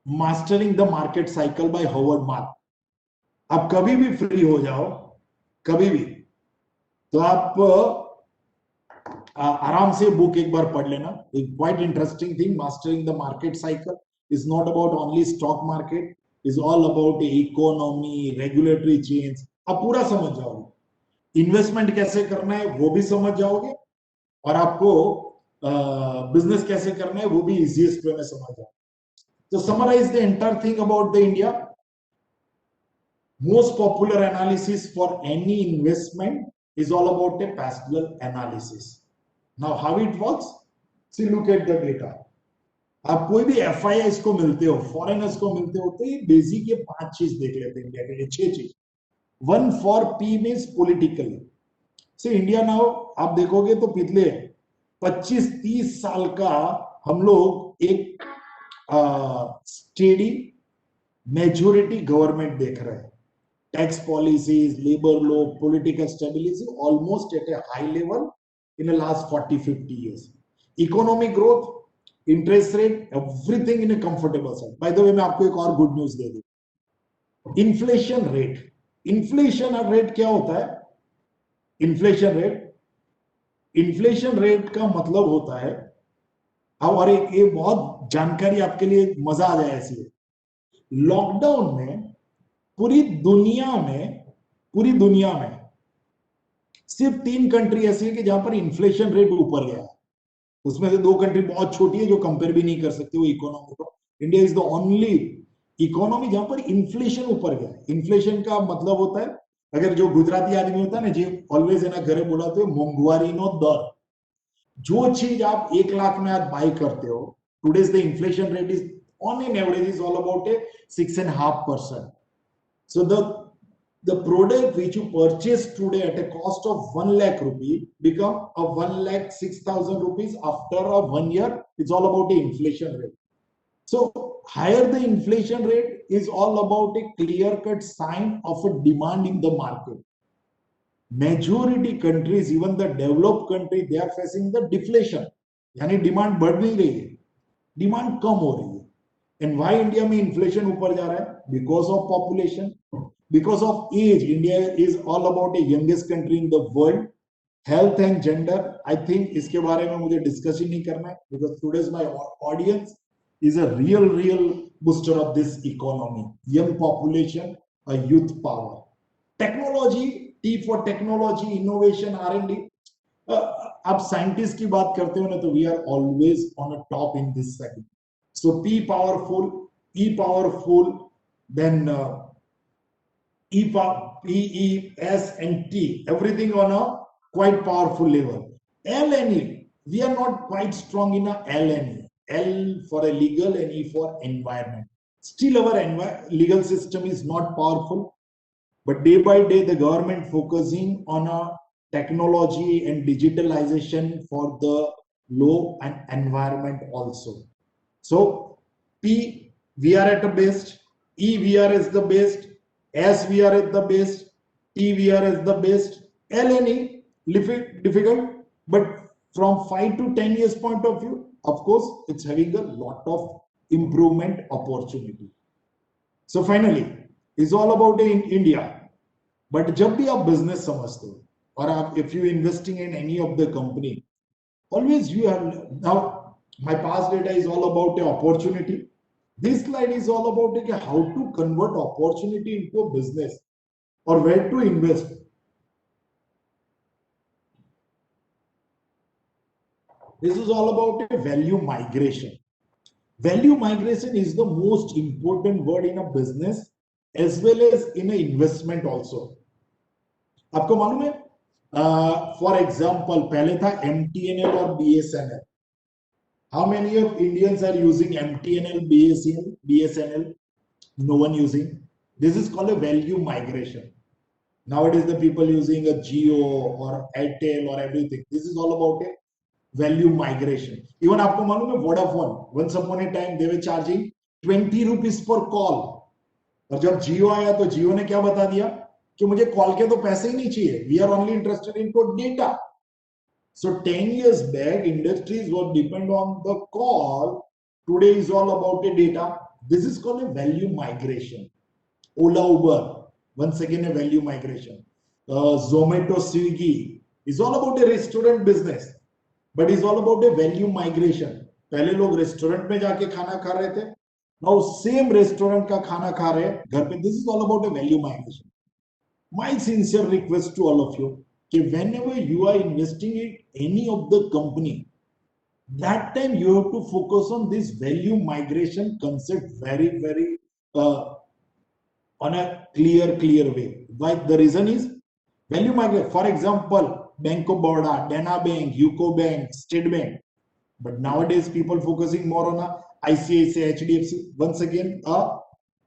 Mastering the Market Cycle by Howard Mark. आप कभी भी free हो जाओ, कभी भी, तो आप आराम से बुक एक बार पढ़ लेना. Quite interesting thing. Mastering the Market Cycle is not about only stock market, is all about economy, regulatory change. आप पूरा समझ जाओगे. इन्वेस्टमेंट कैसे करना है वो भी समझ जाओगे और आपको बिजनेस कैसे करना है वो भी इजीएस्ट वे में समझ जाओगे. तो summarise the entire thing about the India. Most popular analysis for any investment is all about a pastoral analysis. Now how it works? See, look at the data. आप कोई भी FIIs को मिलते हो, फॉरेनर्स को मिलते हो, तो ये बेसिक ये 5 चीज देख लेते हैं. इंडिया के लिए 6 चीज. 1 for P means politically. See, India now आप देखोगे तो पिछले 25-30 साल का हम लोग एक स्टेडी मेजोरिटी गवर्नमेंट देख रहे हैं. Tax policies, labor law, political stability, almost at a high level in the last 40-50 years. Economic growth, interest rate, everything in a comfortable side. By the way, मैं आपको एक और good news दे दूं. Inflation rate. Inflation rate क्या होता है? Inflation rate का मतलब होता है और एक ये बहुत जानकारी आपके लिए मजा आ जाए ऐसी है। लॉकडाउन में पूरी दुनिया में पूरी दुनिया में सिर्फ 3 कंट्री ऐसी है कि जहां पर इन्फ्लेशन रेट ऊपर गया है। उसमें से 2 कंट्री बहुत छोटी है जो कंपेयर भी नहीं कर सकते वो इकोनॉमी को। India is the only economy जहां पर इन्फ्लेशन ऊपर गया है। इन्फ्लेशन का मतलब होता है, अगर जो गुजराती आदमी होता है ना जी ऑलवेज है ना घरे बोलाते हो मोंघवारी नो दर। जो चीज आप 1 लाख में आज बाई करते हो, today's the inflation rate is on an average is all about A 6.5%. So the product which you purchase today at a cost of 1 lakh rupee become a 1 lakh 6,000 rupees after a 1 year. It's all about the inflation rate. So higher the inflation rate is all about a clear-cut sign of a demand in the market. Majority countries, even the developed country, they are facing the deflation. यानी demand बढ़ नहीं रही है, demand कम हो रही है. And why India में इन्फ्लेशन ऊपर जा रहा है? Because of population, because of age. India is all about a youngest country in the world. Health and gender, I think इसके बारे में मुझे डिस्कस ही नहीं करना है because today's my audience is a real booster of this economy. Young population, a youth power. Technology, T for technology, innovation, R&D. आप scientist की बात करते हो ना तो we are always on a top in this segment. So P powerful, E powerful, then E, S and T, everything on a quite powerful level. L and E, we are not quite strong in a L and E. L for a legal and E for environment. Still our legal system is not powerful, but day by day the government focusing on a technology and digitalization for the law and environment also. So P, we are at the best. E, we are as the best. S, we are at the best. T, we are as the best. L and E, difficult, but from 5 to 10 years point of view, of course, it's having a lot of improvement opportunity. So finally, it's all about in India. But जब भी आप business समझते हो और आप if you investing in any of the company, always you have. Now my past data is all about the opportunity. This slide is all about how to convert opportunity into a business or where to invest. This is all about a value migration. Value migration is the most important word in a business as well as in an investment also. आपको मालूम है, for example पहले था MTNL और BSNL. How many of Indians are using MTNL, BSNL? No one using. This is called a value migration. Nowadays, the people using a Jio or Airtel or everything. This is all about a value migration. Even आपको मालूम है Vodafone, once upon a time they were charging 20 rupees per call. और जब जियो आया तो जियो ने क्या बता दिया कि मुझे कॉल के तो पैसे ही नहीं चाहिए. We are only interested in data. So 10 years back, industries were depend on the call. Today is all about the data. This is called a value migration. Ola, Uber, once again a value migration. Zomato, Swiggy is all about a restaurant business, but is all about a value migration. पहले लोग restaurant में जाके खाना खा रहे थे, now same restaurant का खाना खा रहे हैं घर पे. This is all about a value migration. My sincere request to all of you, whenever you are investing in any of the company, that time you have to focus on this value migration concept very on a clear way. Why? The reason is value migration. For example, Bank of Baroda, Dena Bank, UCO Bank, State Bank. But nowadays people focusing more on a ICICI, HDFC. Once again, a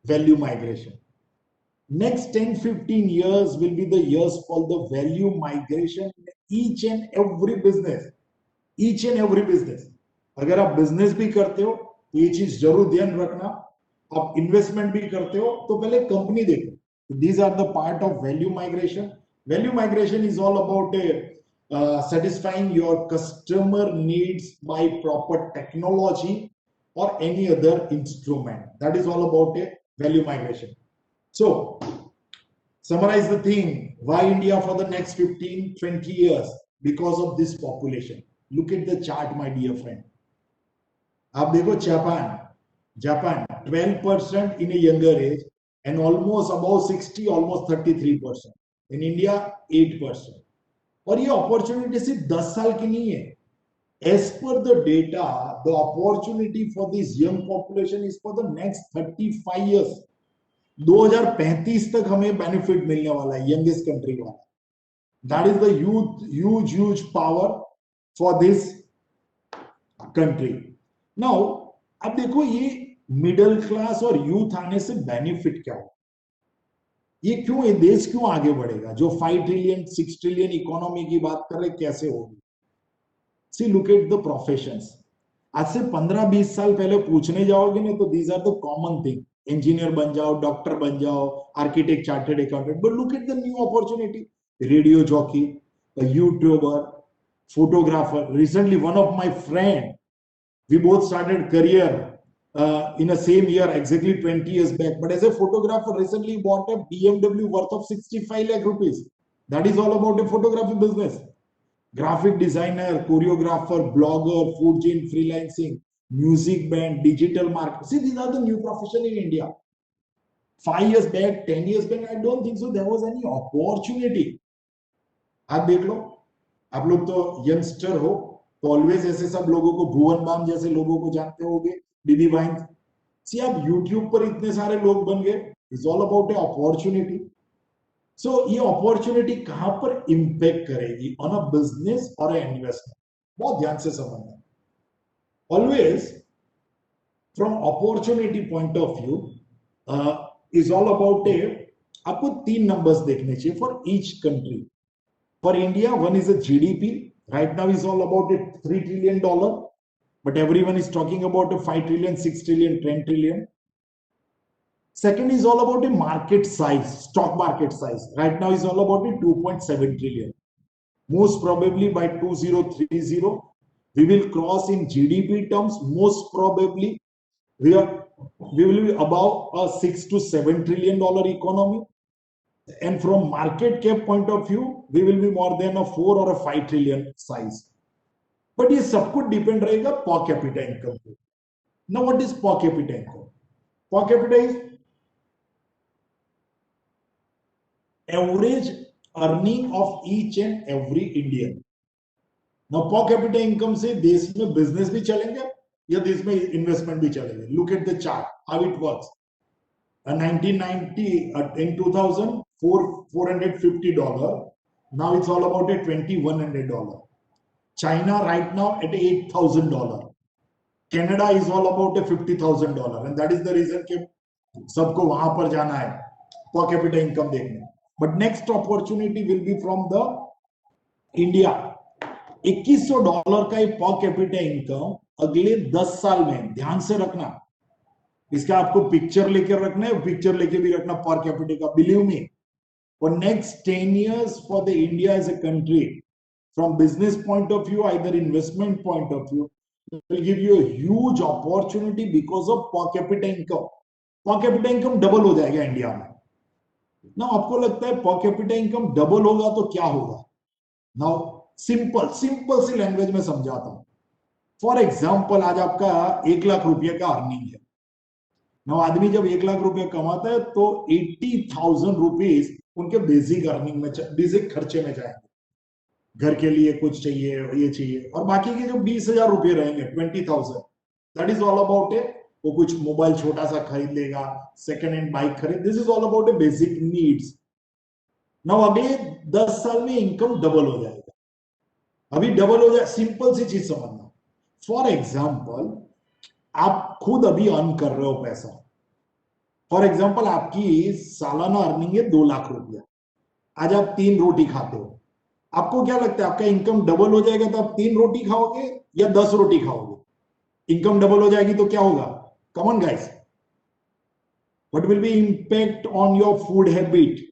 value migration. Next 10-15 years will be the years for the value migration in each and every business. Each and every business. अगर आप business भी करते हो तो ये चीज जरूर ध्यान रखना. आप इन्वेस्टमेंट भी करते हो तो पहले कंपनी देखो. These are the part of value migration. Value migration is all about satisfying your customer needs by proper technology or any other instrument. That is all about a value migration. So, summarize the thing. Why India for the next 15-20 years? Because of this population. Look at the chart, my dear friend. आप देखो Japan, Japan 12% in A younger age and almost about 60, almost 33%। In India 8%। और ये opportunity सिर्फ 10 साल की नहीं है। As per the data, the opportunity for this young population is for the next 35 years. 2035 तक हमें बेनिफिट मिलने वाला है यंगेस्ट कंट्री वाला। That is the huge power for this country. Now अब देखो ये मिडिल क्लास और यूथ आने से बेनिफिट क्या हो, ये क्यों, ये देश क्यों आगे बढ़ेगा? जो 5 ट्रिलियन 6 ट्रिलियन इकोनॉमी की बात कर रहे, कैसे होगी? See look at the professions. आज से 15-20 साल पहले पूछने जाओगे ना तो these are the common thing, engineer बन जाओ, डॉक्टर बन जाओ, architect, chartered accountant. But look at the new opportunity, radio jockey, YouTuber, photographer. Recently one of my friend, we both started career in a same year, exactly 20 years back, but as a photographer recently bought a BMW worth of 65 lakh rupees. That is all about a photography business. Graphic designer, choreographer, blogger, food chain freelancing, music band, digital market. See, these are the new profession in India. 5 years back, 10 years back, I don't think so there was any opportunity. आप देख लो, आप लोग तो youngster हो तो always ऐसे सब लोगों को, भुवन बाम जैसे लोगों को जानते होगे, दीदी बाइन। सी आप यूट्यूब पर इतने सारे लोग बन गए, it's all about a opportunity. So ये अपॉर्चुनिटी कहां पर इंपैक्ट करेगी, ऑन अ बिजनेस और इन्वेस्टमेंट, बहुत ध्यान से समझना। Always from opportunity point of view is all about a, आपको 3 नंबर्स देखने चाहिए for each country. For India, one is a GDP. Right now is all about a $3 trillion, but everyone is talking about a 5 trillion, 6 trillion, 10 trillion. Second is all about a market size, stock market size. Right now is all about a 2.7 trillion. Most probably by 2030, we will cross in GDP terms. Most probably we will be above a 6 to 7 trillion dollar economy. And from market cap point of view, we will be more than a 4 or a 5 trillion size. But ये सब कुछ depend रहेगा per capita income पे। Now what is per capita income? Per capita is average earning of each and every Indian. Now per capita income से देश में business भी चलेंगे या देश में इन्वेस्टमेंट भी चलेंगे। Look at the chart, how it works. 1990, in 2000, $450. Now it's all about a $2,100. China right now at $8,000. Canada is all about a $50,000, and that is the reason कि सबको वहां पर जाना है per capita income देखने। But next opportunity will be from the India। $2,100 का per capita income अगले 10 साल में, ध्यान से रखना, इसका आपको पिक्चर लेकर रखना है, पिक्चर लेके भी रखना पर कैपिटा का। Believe me, for next 10 years for the India as a country, from business point of view, either investment point of view, it will give you a huge opportunity because of per capita income। per capita income double हो जाएगा India में ना। आपको लगता है per capita income double होगा तो क्या होगा? नाउ सिंपल सी लैंग्वेज में समझाता हूं। फॉर एग्जाम्पल, आज आपका 1 लाख रुपए का अर्निंग है ना। आदमी जब 1 लाख रुपए कमाता है तो 80,000 रुपीज उनके बेसिक अर्निंग में, बेसिक खर्चे में जाएंगे। घर के लिए कुछ चाहिए, ये चाहिए, और बाकी के जो 20,000 रुपए रहेंगे, 20,000, दैट इज ऑल अबाउट ए, वो कुछ मोबाइल छोटा सा खरीद लेगा, सेकेंड हैंड बाइक खरीद, this is all about A basic needs. Now अगले 10 साल में इनकम डबल हो जाएगा। अभी डबल हो जाए, सिंपल सी चीज समझना। फॉर एग्जाम्पल, आप खुद अभी अर्न कर रहे हो पैसा। फॉर एग्जाम्पल, आपकी सालाना अर्निंग है 2 लाख रुपया। आज आप 3 रोटी खाते हो, आपको क्या लगता है आपका इनकम डबल हो जाएगा तो आप 3 रोटी खाओगे या 10 रोटी खाओगे? इनकम डबल हो जाएगी तो क्या होगा? Come on guys, what will be impact on your food habit?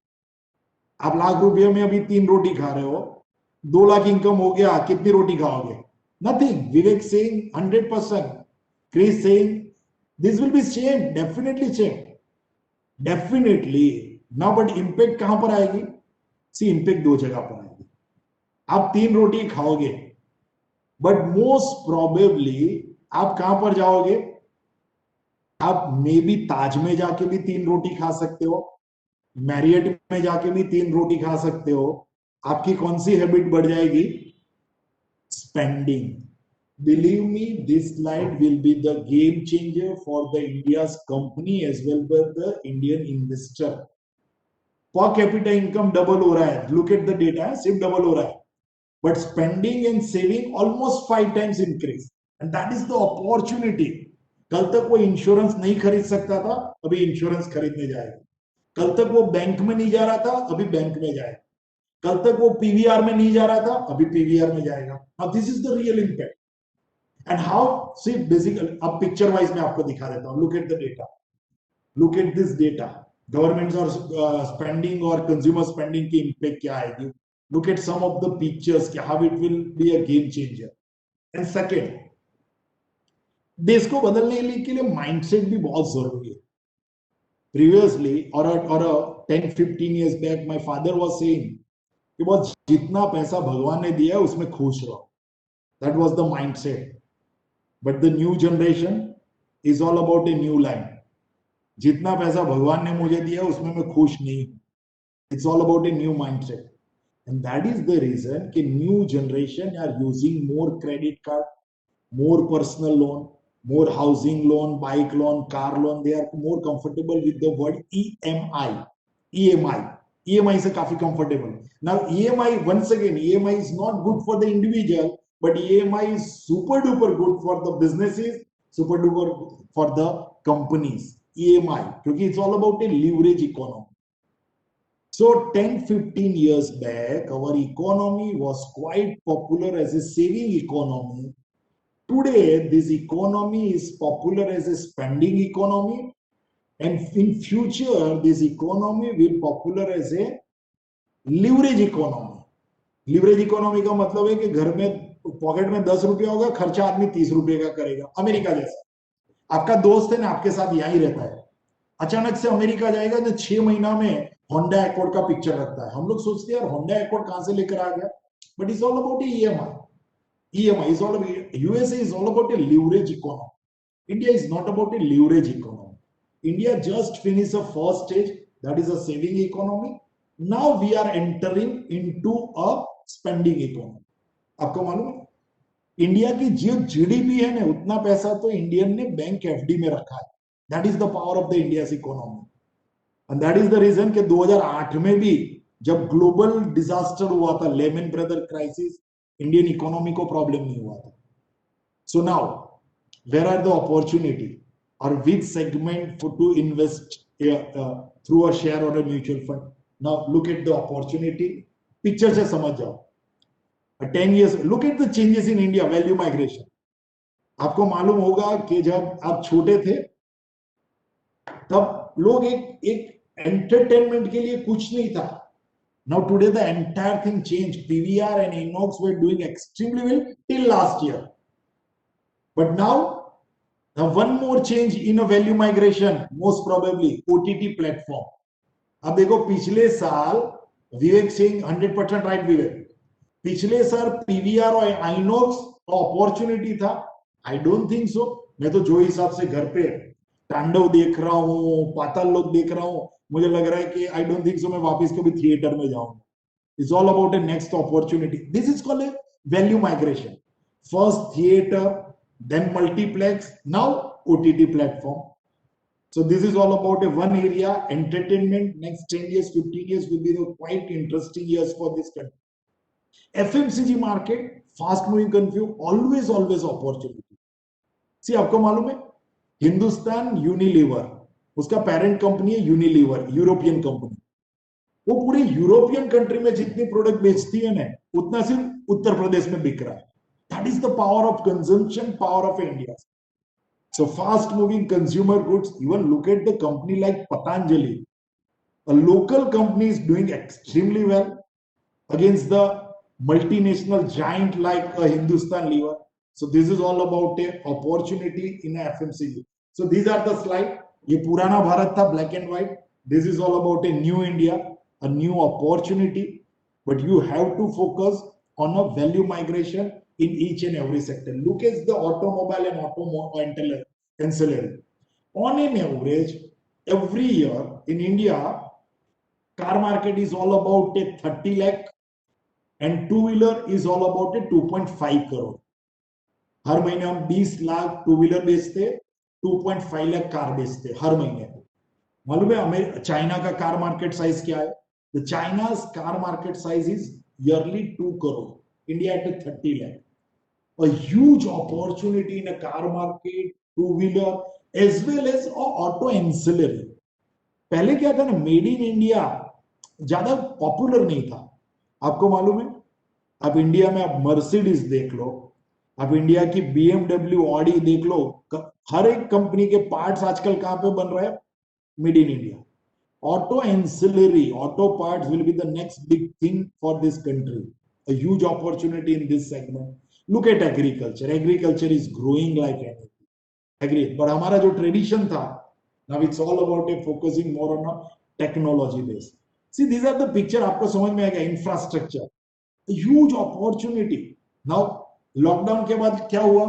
आप लाख रुपये में अभी 3 रोटी खा रहे हो, 2 लाख इनकम हो गया, कितनी रोटी खाओगे? Nothing. Vivek saying 100%, Chris saying this will be same, definitely same, definitely ना। बट इंपैक्ट कहां पर आएगी? सी, इंपैक्ट 2 जगह पर आएगी। आप 3 रोटी खाओगे, बट मोस्ट प्रोबेबली आप कहां पर जाओगे? आप मे बी ताज में जाके भी 3 रोटी खा सकते हो, मैरियट में जाके भी 3 रोटी खा सकते हो। आपकी कौन सी हैबिट बढ़ जाएगी? Spending. Believe me, this slide will be the game changer for the India's company as well as the Indian investor. Per capita income double हो रहा है, look at the data, सिर्फ डबल हो रहा है, but spending and saving almost 5 times increase, and that is the opportunity. कल तक वो इंश्योरेंस नहीं खरीद सकता था, अभी इंश्योरेंस खरीदने जाएगा। कल तक वो बैंक में नहीं जा रहा था, अभी बैंक में जाएगा। कल तक वो पीवीआर में नहीं जा रहा था, अभी पीवीआर में जाएगा। Now this is the real impact. And how, see basically अब पिक्चर वाइज मैं आपको दिखा देता हूं। Look at the data, look at this data, government और स्पेंडिंग और कंज्यूमर स्पेंडिंग की इंपैक्ट क्या आएगी। Look at some of the pictures, how it will be a game changer. And second, देश को बदलने के लिए माइंडसेट भी बहुत जरूरी है। प्रीवियसली और 10-15 years back my father was saying कि बस जितना पैसा भगवान ने दिया है उसमें खुश रहो। That was the mindset. But the new generation is all about a new line. जितना पैसा भगवान ने मुझे दिया उसमें मैं खुश नहीं हूं। It's all about a new mindset, and that is the reason कि new generation are using more credit card, more personal loan, more housing loan, bike loan, car loan. They are more comfortable with the word EMI. EMI. EMI is काफी comfortable. Now EMI, once again, EMI is not good for the individual, but EMI is super duper good for the businesses, super duper for the companies. EMI, क्योंकि it's all about a leverage economy. So 10-15 years back, our economy was quite popular as a saving economy. Today, this economy is popular as a spending economy, and in future, this economy will popular as a leverage economy. Leverage economy का मतलब है कि घर में pocket में 10 रुपया होगा, खर्चा आदमी 30 रुपये का करेगा। अमेरिका जैसा, आपका दोस्त है ना, आपके साथ यहीं रहता है, अचानक से अमेरिका जाएगा तो 6 महीना में होंडा एकॉर्ड का पिक्चर रखता है। हम लोग सोचते हैं यार होंडा एकॉर्ड कहां से लेकर आ गया, but it's all about EMI. EMI is all about, USA is all about a leverage economy. India is not about a leverage economy. India just finished the first stage, that is a saving economy. Now we are entering into a spending economy. आपको मालूम है India की जो GDP है ना, उतना पैसा तो इंडियन ने बैंक एफडी में रखा है। That is the power of the India's economy, and that is the reason कि 2008 में भी जब ग्लोबल डिजास्टर हुआ था, Lehman Brother crisis, Indian economy को प्रॉब्लम नहीं हुआ था। So now where are the opportunity और which segment to invest through a share और a mutual fund. Now look at the opportunity, picture से समझ जाओ। 10 years, look at the changes in India, value migration. आपको मालूम होगा कि जब आप छोटे थे तब लोग एक एंटरटेनमेंट के लिए कुछ नहीं था। Now today the entire thing changed. PVR and Inox were doing extremely well till last year. But now one more change in a value migration, most probably OTT platform. अब देखो पिछले साल विवेक सिंह 100% राइट विवेक, पिछले साल पीवीआर और INOX opportunity था। I don't think so. मैं तो जो हिसाब से घर पे तांडव देख रहा हूँ, पाताल लोक देख रहा हूँ, मुझे लग रहा है कि आई डोंट थिंक सो मैं वापस कभी थिएटर में जाऊंगा। It's all about a next opportunity. This is called a value migration. First theatre, then multiplex, now OTT platform. So this is all about a one area, entertainment. Next 10 years, 15 years will be the quite interesting years for this country. FMCG market, fast moving consumer, always opportunity. See, आपको मालूम है Hindustan Unilever, उसका parent company है Unilever, European company. वो पूरे European country में जितनी product बेचती है ना, उतना सिर्फ उत्तर प्रदेश में बिक रहा है। That is the power of consumption, power of India. So fast moving consumer goods, even look at the company like Patanjali. A local company is doing extremely well against the multinational giant like Hindustan Lever. So this is all about a opportunity in FMCG. So these are the slide. ये पुराना भारत था, black and white. This is all about a new India, a new opportunity. But you have to focus on a value migration in each and every sector. Look at the automobile and automobile ancillary. On an average, every year in India, car market is all about a 30 lakh and two-wheeler is all about a 2.5 crore. हर महीने हम 20 lakh two wheeler बेचते, 2.5 lakh car बेचते हर महीने. मालूम है हमें China का car market size क्या है? The China's car market size is yearly 2 crore. India at 30 lakh. A huge opportunity in a car market, two-wheeler, as well as auto ancillary. पहले क्या था ना, मेड इन इंडिया ज्यादा popular नहीं था. आपको मालूम है, आप इंडिया में आप मर्सिडीज देख लो, आप इंडिया की BMW, ऑडी देख लो, हर एक कंपनी के पार्ट्स आजकल कहां पे बन रहे हैं? Made in India. Auto ancillary, auto parts will be the next big thing for this country. A huge opportunity in this segment. Look at agriculture. Agriculture is growing like anything. Agree. But हमारा जो tradition था, now it's all about focusing more on a technology base. See, these are the picture. आपको समझ में आएगा. Infrastructure, a huge opportunity. Now, lockdown के बाद क्या हुआ?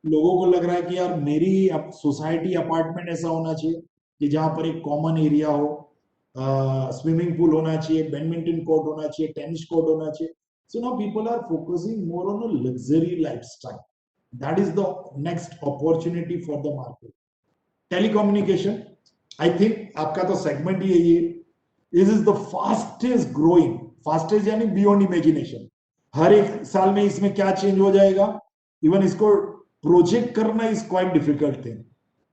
लोगों को लग रहा है कि यार मेरी सोसाइटी अपार्टमेंट ऐसा होना चाहिए कि जहां पर एक कॉमन एरिया हो, स्विमिंग पूल होना चाहिए, बैडमिंटन कोर्ट होना चाहिए, टेनिस कोर्ट होना चाहिए. So now people are focusing more on a luxury lifestyle. That is the next opportunity for the market. Telecommunication, I think आपका तो सेगमेंट ही यही है. This is the fastest growing, fastest यानी बियॉन्ड इमेजिनेशन. हर एक साल में इसमें क्या चेंज हो जाएगा, इवन इसको प्रोजेक्ट करना is quite difficult thing.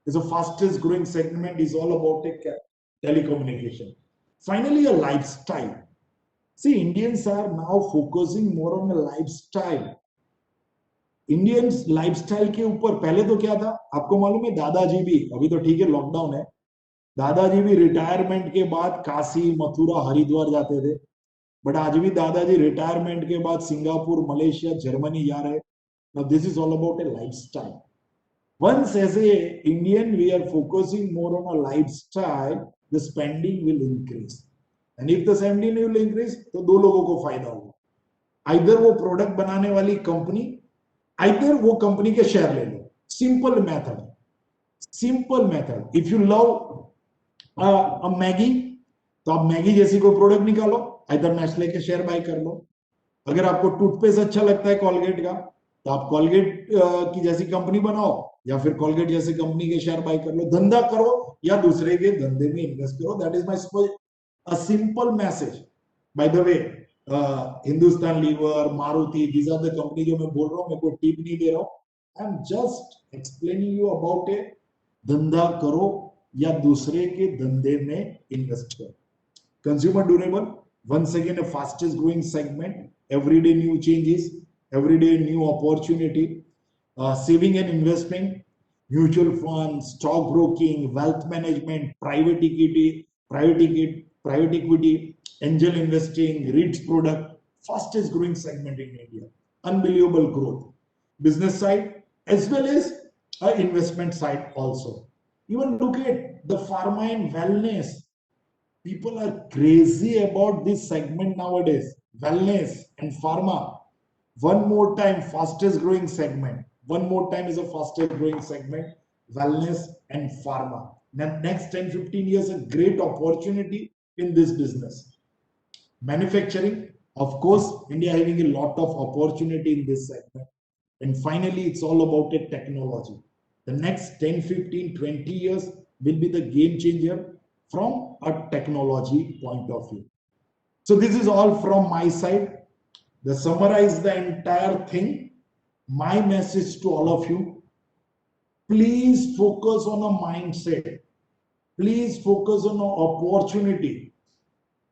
is the fastest growing segment, is all about a telecommunication. Finally, a lifestyle. See, Indians are now focusing more on a lifestyle. Indians lifestyle के ऊपर पहले तो क्या था आपको मालूम है? दादाजी भी, अभी तो ठीक है लॉकडाउन है, दादाजी भी रिटायरमेंट के बाद काशी, मथुरा, हरिद्वार जाते थे. बट आज भी दादाजी रिटायरमेंट के बाद सिंगापुर, मलेशिया, जर्मनी जा रहे. Now this is all about a lifestyle. Once as a Indian we are focusing more on a lifestyle, the spending will increase, and if the spending will increase तो दो लोगों को फायदा होगा. Either वो product बनाने वाली कंपनी, either वो कंपनी के शेयर ले लो. Simple method, simple method. If you love Maggi तो आप मैगी जैसी कोई प्रोडक्ट निकालो, इधर नेस्ले के शेयर बाय कर लो. अगर आपको टूथपेस्ट अच्छा लगता है कोलगेट का, तो आप कोलगेट की जैसी कंपनी बनाओ, या फिर कोलगेट जैसी कंपनी के शेयर बाय कर लो. धंधा करो या दूसरे के धंधे में इन्वेस्ट करो. That is my a simple message. By the way, Hindustan Lever, Maruti, these are the company जो मैं बोल रहा हूं. मैं कोई टिप नहीं दे रहा हूं. I am just explaining you about a धंधा करो या दूसरे के धंधे में इन्वेस्ट करो. Consumer durable, once again a fastest growing segment. Every day new changes, every day new opportunity. Saving and investing, mutual funds, stock broking, wealth management, private equity, angel investing, REITs product, fastest growing segment in India. Unbelievable growth. Business side as well as investment side also. Even look at the pharma and wellness. People are crazy about this segment nowadays. Wellness and pharma. One more time, fastest growing segment. One more time is a fastest growing segment. Wellness and pharma. Now, next 10-15 years, a great opportunity in this business. Manufacturing, of course, India having a lot of opportunity in this segment. And finally, it's all about a technology. The next 10, 15, 20 years will be the game changer from a technology point of view. So this is all from my side. To summarize the entire thing, my message to all of you, please focus on a mindset. Please focus on an opportunity.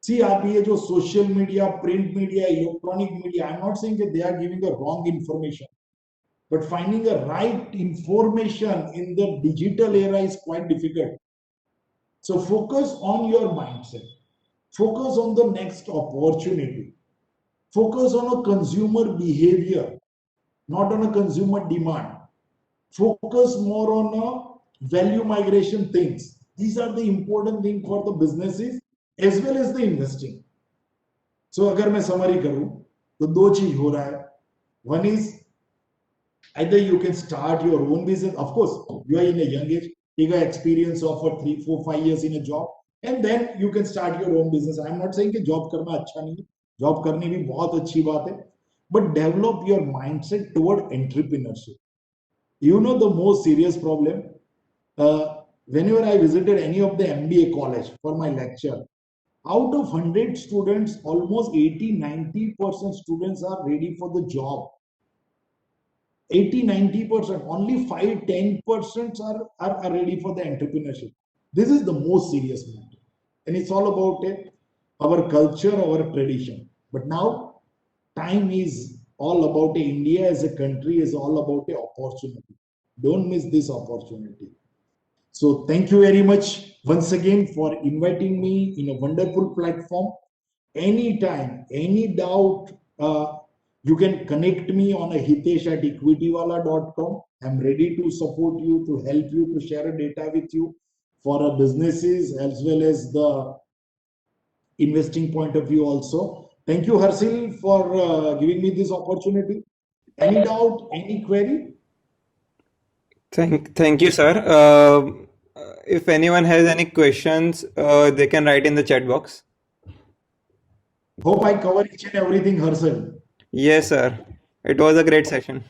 See, आप ये जो social media, print media, electronic media, I'm not saying that they are giving the wrong information, but finding the right information in the digital era is quite difficult. So focus on your mindset. Focus on the next opportunity. Focus on a consumer behavior, not on a consumer demand. Focus more on a value migration things. These are the important things for the businesses as well as the investing. So अगर मैं summary करूं तो दो चीज हो रहा है. One is either you can start your own business. Of course, you are in a young age, take an experience of for 3, 4, 5 years in a job, and then you can start your own business. I am not saying कि job करना अच्छा नहीं है, job करनी भी बहुत अच्छी बात है, but develop your mindset toward entrepreneurship. You know the most serious problem. Whenever I visited any of the MBA college for my lecture, out of 100 students, almost 80-90% students are ready for the job. 80-90%, only 5-10% are ready for the entrepreneurship. This is the most serious matter, and it's all about our culture, our tradition. But now time is all about India as a country is all about a opportunity. Don't miss this opportunity. So thank you very much once again for inviting me in a wonderful platform. Anytime, any doubt, you can connect me on a hitesh@equitywala.com. I'm ready to support you, to help you, to share a data with you for our businesses as well as the investing point of view also. Thank you, Harsil, for giving me this opportunity. Any doubt, any query? Thank you, sir. If anyone has any questions, they can write in the chat box. Hope I cover each and everything, Harsil. Yes, sir. It was a great session.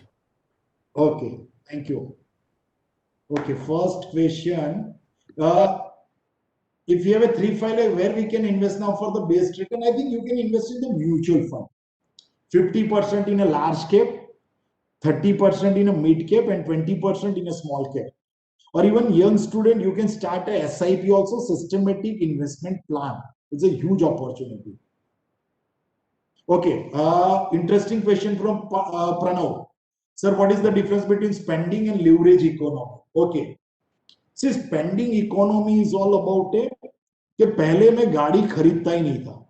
Okay, thank you. Okay, first question. Uh, if you have a 3-5 where we can invest now for the base return, I think you can invest in the mutual fund. 50% in a large cap, 30% in a mid cap, and 20% in a small cap. Or even young student, you can start a SIP also, systematic investment plan. It's a huge opportunity. Okay, interesting question from Pranav. Sir, what is the difference between spending and leverage economy? Okay, see, spending economy is all about it कि पहले मैं गाड़ी खरीदता ही नहीं था,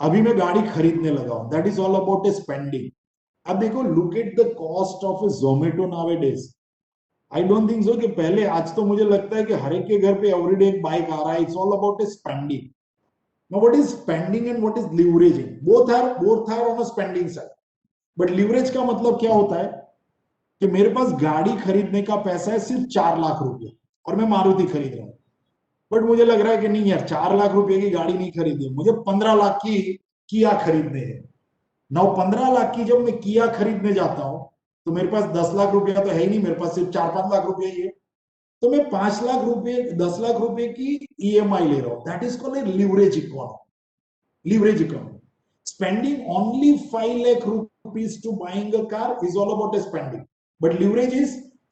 अभी मैं गाड़ी खरीदने लगा हूं. That is all about a spending. अब देखो, look at the cost of A Zomato nowadays. I don't think so कि पहले, आज तो मुझे लगता है कि हर एक के घर पे एवरीडे एक बाइक आ रहा है. It's all about a spending. Now, what is spending and what is leveraging? Both are on a spending side. But leverage का मतलब क्या होता है कि मेरे पास गाड़ी खरीदने का पैसा है सिर्फ 4 लाख रुपए और मैं मारुति खरीद रहा हूं. बट मुझे लग रहा है कि नहीं यार, 4 लाख रुपए की गाड़ी नहीं खरीदनी, मुझे 15 लाख की किया खरीदने हैं. नौ 15 लाख की जब मैं किया खरीदने जाता हूं तो मेरे पास 10 लाख रुपया तो है ही नहीं, मेरे पास सिर्फ 4-5 लाख रुपया ही है. तो मैं 5 लाख रुपए 10 लाख रुपए की ईएमआई ले रहा हूं. That is called leverage economy. Leverage economy. Spending only 5 lakh rupees to buying a car is all about a spending. But leverage is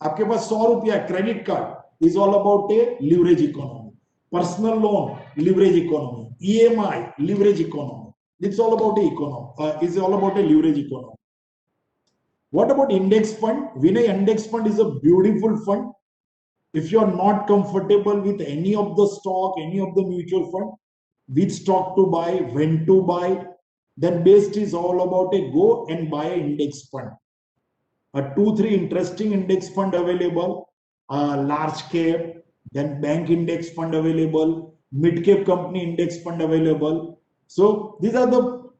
आपके पास 100 रुपया credit card is all about a leverage economy. Personal loan, leverage economy. EMI, leverage economy. It's all about a economy. Is all about a leverage economy. What about index fund? Vinay, index fund is a beautiful fund. If you are not comfortable with any of the stock, any of the mutual fund, which stock to buy, when to buy, then best is all about a go and buy an index fund. A 2-3 interesting index fund available, large cap, then bank index fund available, mid cap company index fund available. So these are the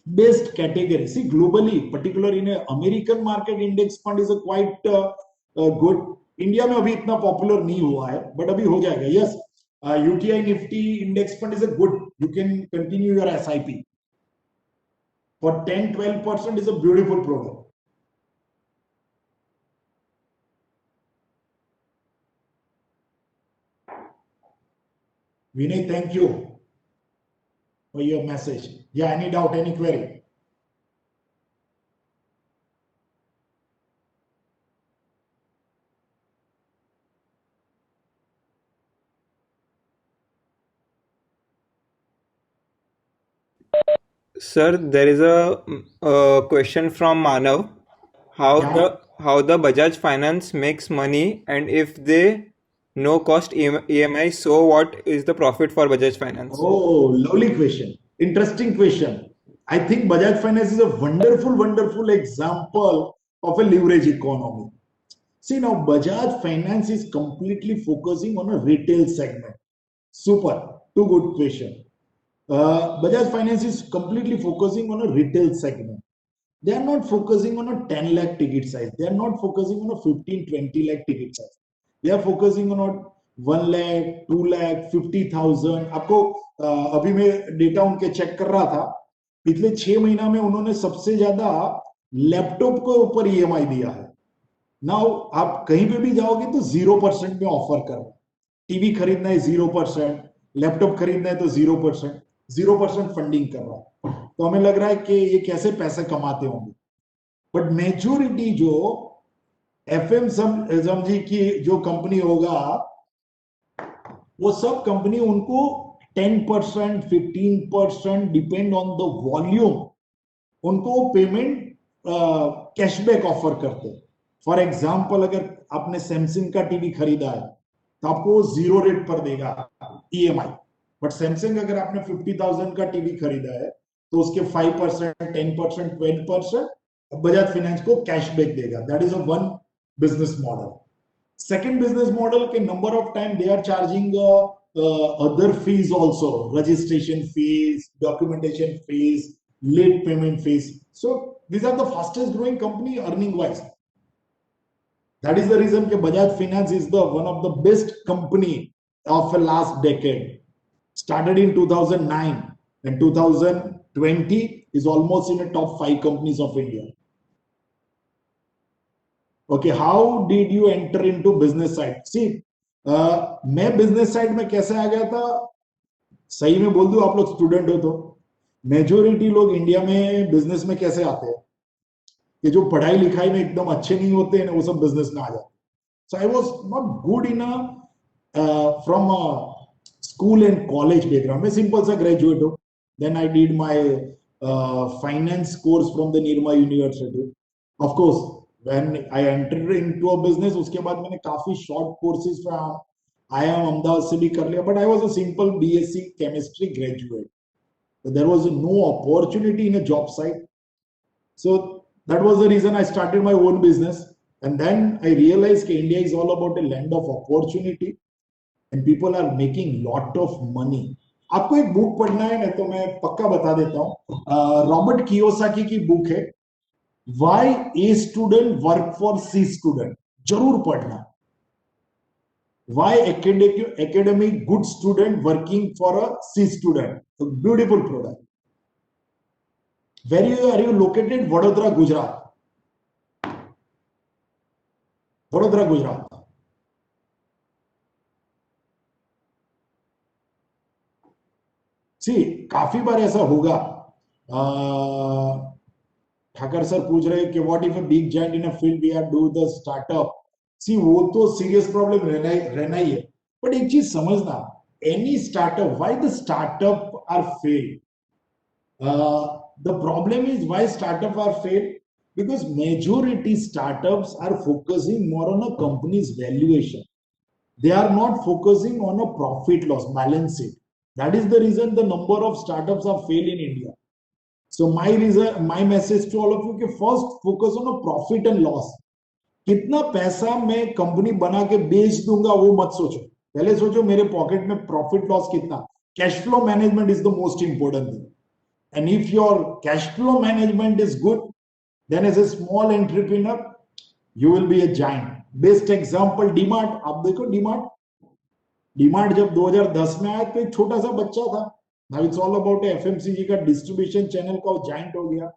best category. See, globally, particularly in American market, index fund is a quite good. India में अभी इतना popular नहीं हुआ है, but अभी हो जाएगा. Yes, UTI Nifty index fund is a good. You can continue your SIP for 10-12% is a beautiful product. Vinay, thank you for your message. Yeah, any doubt, any query? Sir, there is a question from Manav. How the Bajaj Finance makes money, and if they no cost EMI, so what is the profit for Bajaj Finance? Oh, lovely question. Interesting question. I think Bajaj Finance is a wonderful, wonderful example of a leverage economy. See, now Bajaj Finance is completely focusing on a retail segment. Super. Two good question. Bajaj Finance is completely focusing on a retail segment. They are not focusing on a 10 lakh ticket size. They are not focusing on a 15, 20 lakh ticket size. They are focusing on a 1 lakh, 2 lakh, 50,000. आपको अभी मैं data उनके check कर रहा था, पिछले 6 महीना में उन्होंने सबसे ज्यादा लैपटॉप के ऊपर ईएमआई दिया है. नाउ आप कहीं पे भी जाओगे तो 0% में ऑफर कर रहे हैं. टीवी खरीदना है 0%, लैपटॉप खरीदना है तो 0%, 0% फंडिंग कर रहा है. तो हमें लग रहा है कि ये कैसे पैसे कमाते होंगे. बट मेजोरिटी जो एफएमजी की जो कंपनी होगा, वो सब कंपनी उनको 10%, 15% डिपेंड ऑन द वॉल्यूम, उनको पेमेंट कैशबैक ऑफर करते हैं. फॉर एग्जाम्पल, अगर आपने सैमसंग का टीवी खरीदा है तो आपको 0 रेट पर देगा ईएमआई. बट सैमसंग अगर आपने 50,000 का टीवी खरीदा है तो उसके 5%, 10%, 12% बजाज फाइनेंस को कैशबैक देगा. That is a one business model. Second business model के number of time they are charging other fees also, registration fees, documentation fees, late payment fees. So these are the fastest growing company earning wise. That is the reason that Bajaj Finance is the one of the best company of the last decade. Started in 2009 and 2020 is almost in the top 5 companies of India. Okay, how did you enter into business side? See, मैं business side में कैसे आ गया था, सही में बोल दूं, आप लोग स्टूडेंट हो तो मेजोरिटी लोग इंडिया में बिजनेस में कैसे आते हैं कि जो पढ़ाई लिखाई में एकदम अच्छे नहीं होते हैं, वो सब बिजनेस में आ जाते. So I was not good in from school and college background. मैं सिंपल सा ग्रेजुएट हूँ. Then I did my finance course from the Nirma university. Of course when I entered into a business, उसके बाद मैंने काफी short courses from IIM Ahmedabad से भी कर लिया. But I was a simple BSc chemistry graduate, so there was no opportunity in a job site. So that was the reason I started my own business. And then I realized that India is all about a land of opportunity and people are making lot of money. आपको एक book पढ़ना है ना, तो मैं पक्का बता देता हूँ. रॉबर्ट कियोसाकी की बुक है Why A student work for C student. जरूर पढ़ना. Why academic good student working for a C student. A beautiful product. Where are you located? Vadodara, Gujarat. Vadodara, Gujarat. See, काफी बार ऐसा होगा. Thakur sir पूछ रहे हैं कि what if a big giant in a field we are do the startup. See, वो तो serious problem रहना ही है. बट एक चीज समझना, any startup, why the startup are fail. The problem is why startup are fail because majority startups are focusing more on a company's valuation. They are not focusing on a profit loss balance sheet. That is the reason the number of startups are fail in India. So my message to all of you कि first focus on a profit and loss. कितना पैसा मैं company बना के बेच दूंगा वो मत सोचो. पहले सोचो मेरे पॉकेट में प्रॉफिट लॉस कितना. Cash flow management is the most important thing. And if your cash flow management is good, then as a small entrepreneur you will be a giant. Best example DMart. आप देखो डीमार्ट जब 2010 में आया तो एक छोटा सा बच्चा था. Now it's all about FMCG का डिस्ट्रीब्यूशन चैनल का जायंट हो गया.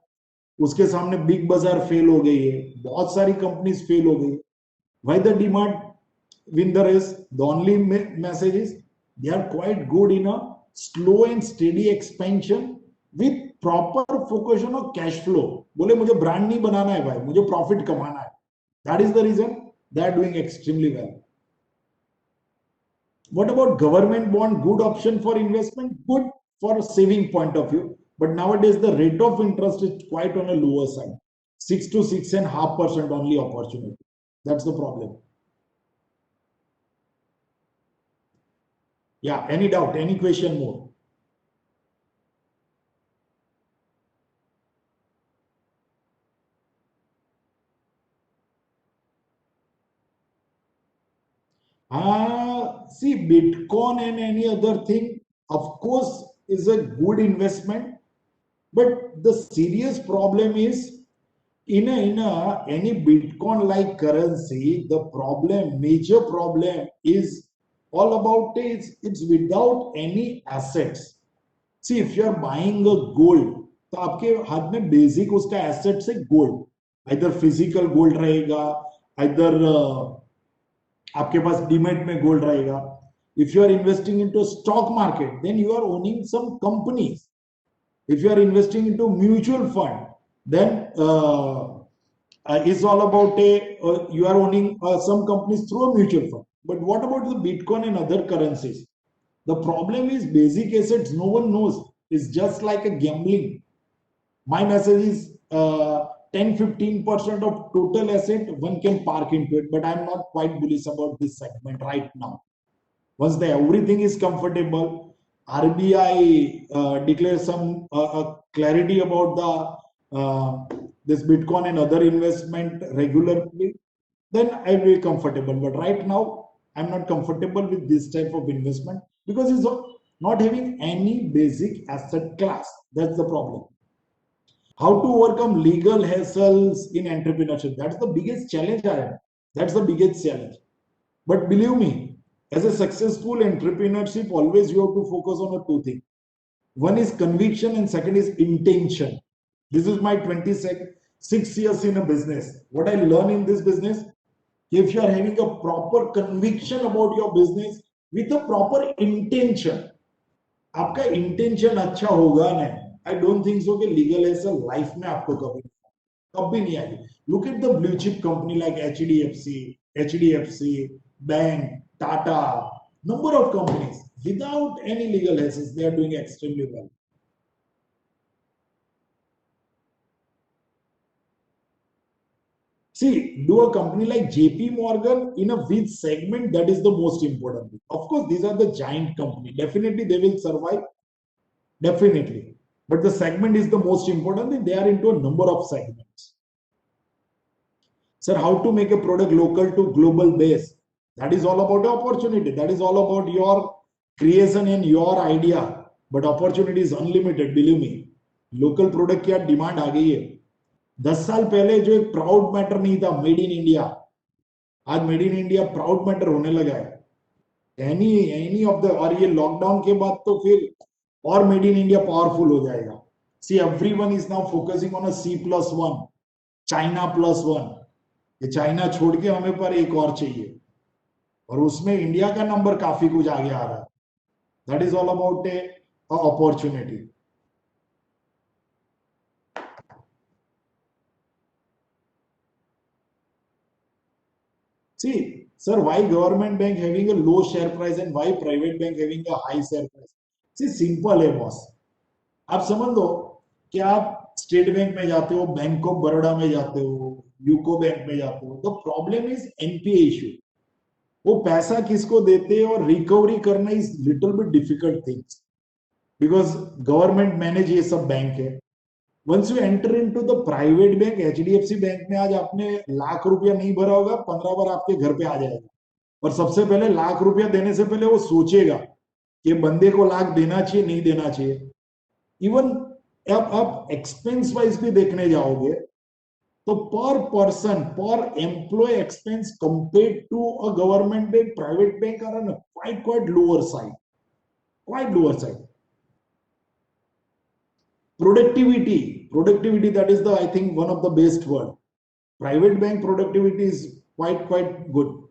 उसके सामने बिग बाजार फेल हो गई है, बहुत सारी कंपनीज फेल हो गई. Why the DMart win the race? The only message is they are quite good in a slow and steady expansion with proper focus on a cash flow. बोले मुझे ब्रांड नहीं बनाना है भाई, मुझे प्रॉफिट कमाना है. That is the reason they are doing extremely well. What about government bond? Good option for investment, good for a saving point of view. But nowadays the rate of interest is quite on a lower side. 6 to 6.5% only opportunity. That's the problem. Yeah, any doubt, any question more? See, Bitcoin and any other thing, of course, is a good investment. But the serious problem is in a any Bitcoin like currency, the major problem is all about it's without any assets. See, if you are buying a gold, तो आपके हाथ में basic उसका asset है gold, इधर physical gold रहेगा, इधर आपके पास डीमेट में गोल्ड रहेगा. If you are investing into stock market, then you are owning some companies. If you are investing into mutual fund, then it's all about you are owning some companies through a mutual fund. But what about the Bitcoin and other currencies? The problem is basic assets no one knows. It's just like a gambling. My message is 10-15% of total asset one can park into it, but I'm not quite bullish about this segment right now. Once everything is comfortable, RBI declares some clarity about this Bitcoin and other investment regularly, then I will be comfortable. But right now, I'm not comfortable with this type of investment because it's not having any basic asset class. That's the problem. How to overcome legal hassles in entrepreneurship? That's the biggest challenge I have. That's the biggest challenge. But believe me, as a successful entrepreneurship, always you have to focus on two things. One is conviction and second is intention. This is my 26 years in a business. What I learn in this business, if you are having a proper conviction about your business with a proper intention, आपका intention अच्छा होगा ना, I don't think so कि legal ऐसा life में आपको कभी नहीं आएगी. Look at the blue chip company like HDFC bank, Tata, number of companies without any legal hassles, they are doing extremely well. See, do a company like JP Morgan in a which segment, that is the most important thing. Of course, these are the giant company. Definitely, they will survive. Definitely. But the segment is the most important thing. They are into a number of segments. Sir, how to make a product local to global base? That is all about the opportunity. That is all about your creation and your idea. But opportunity is unlimited, believe me. Local product की demand आ गई है. 10 साल पहले जो एक proud matter नहीं था, made in India, आज made in India proud matter होने लगा है. एनी ऑफ द, और ये लॉकडाउन के बाद तो फिर और मेड इन इंडिया पावरफुल हो जाएगा. See everyone is now focusing on a C+1, China +1. ये चाइना छोड़ के हमें पर एक और चाहिए, और उसमें इंडिया का नंबर काफी कुछ आगे आ रहा है. That is all about a opportunity. See, sir, why government bank having a low share price and why private bank having a high share price? See, simple है बॉस. आप समझ लो कि आप स्टेट बैंक में जाते हो, बैंक ऑफ बड़ौदा में जाते हो, यूको बैंक में जाते हो, the problem is NPA issue. वो पैसा किसको देते हैं और रिकवरी करना is little bit difficult things because government manage ये सब बैंक है. Once you enter into the private bank, HDFC bank में आज आपने लाख रुपया नहीं भरा होगा, 15 बार आपके घर पे आ जाएगा. और सबसे पहले लाख रुपया देने से पहले वो सोचेगा कि बंदे को लाख देना चाहिए नहीं देना चाहिए. इवन आप एक्सपेंस वाइज भी देखने जाओगे तो per person, per employ expense compared to a government bank, private bank are on quite lower side, quite lower side. Productivity, that is the, I think, one of the best word. Private bank productivity is quite good.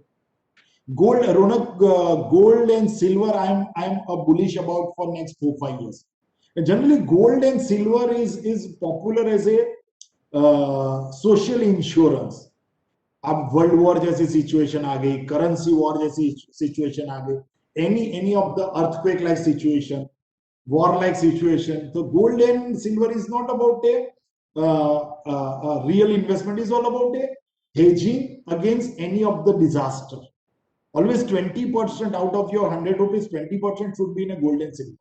Gold, Ronak, gold and silver, I'm a bullish about for next 4-5 years. And generally, gold and silver is popular as a social insurance. अब world war जैसी situation आ गई, currency war जैसी situation आ गई, any of the earthquake like situation, war like situation, तो gold and silver is not about a real investment, is all about a hedging against any of the disaster. Always 20% out of your 100 rupees, 20% should be in a gold and silver.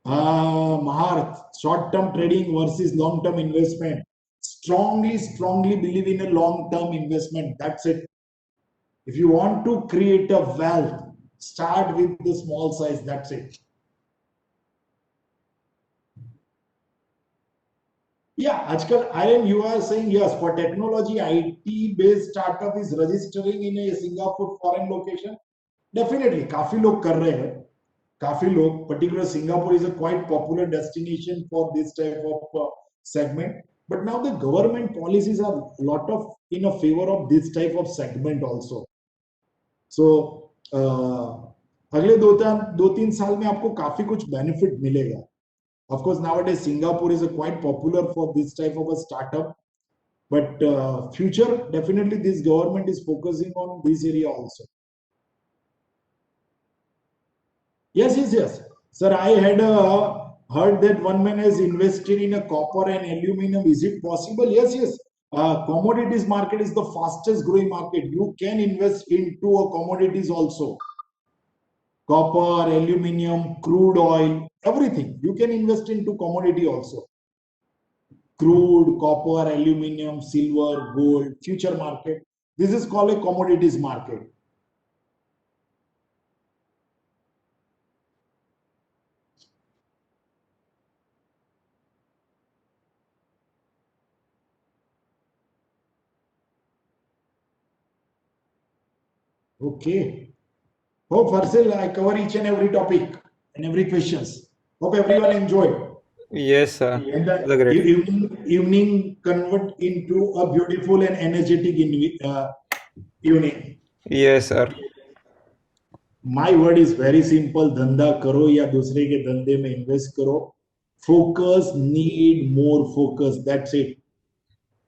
Maharth, short-term trading versus long-term investment. Strongly believe in a long-term investment. That's it. If you want to create a wealth, start with the small size. That's it. Yeah, आजकल Aryan, you are saying yes, for technology, IT based startup is registering in a Singapore foreign location. Definitely, काफी लोग कर रहे हैं, काफी लोग, particular Singapore is a quite popular destination for this type of segment. But now the government policies are a lot of in a favor of this type of segment also. So अगले दो तीन साल में आपको काफी कुछ benefit मिलेगा. Of course, nowadays Singapore is a quite popular for this type of a startup. But future, definitely this government is focusing on this area also. Yes, yes, yes. Sir, I had heard that one man has invested in a copper and aluminum. Is it possible? Yes, yes. Commodities market is the fastest growing market. You can invest into a commodities also. Copper, aluminum, crude oil, everything. You can invest into commodity also. Crude, copper, aluminum, silver, gold, future market. This is called a commodities market. Okay. Hope Harshil, I cover each and every topic and every questions. Hope everyone enjoyed. Yes, sir. And It was a great. evening convert into a beautiful and energetic evening. Yes, sir. My word is very simple. धंधा करो या दूसरे के धंधे में invest करो. Focus, need more focus. That's it.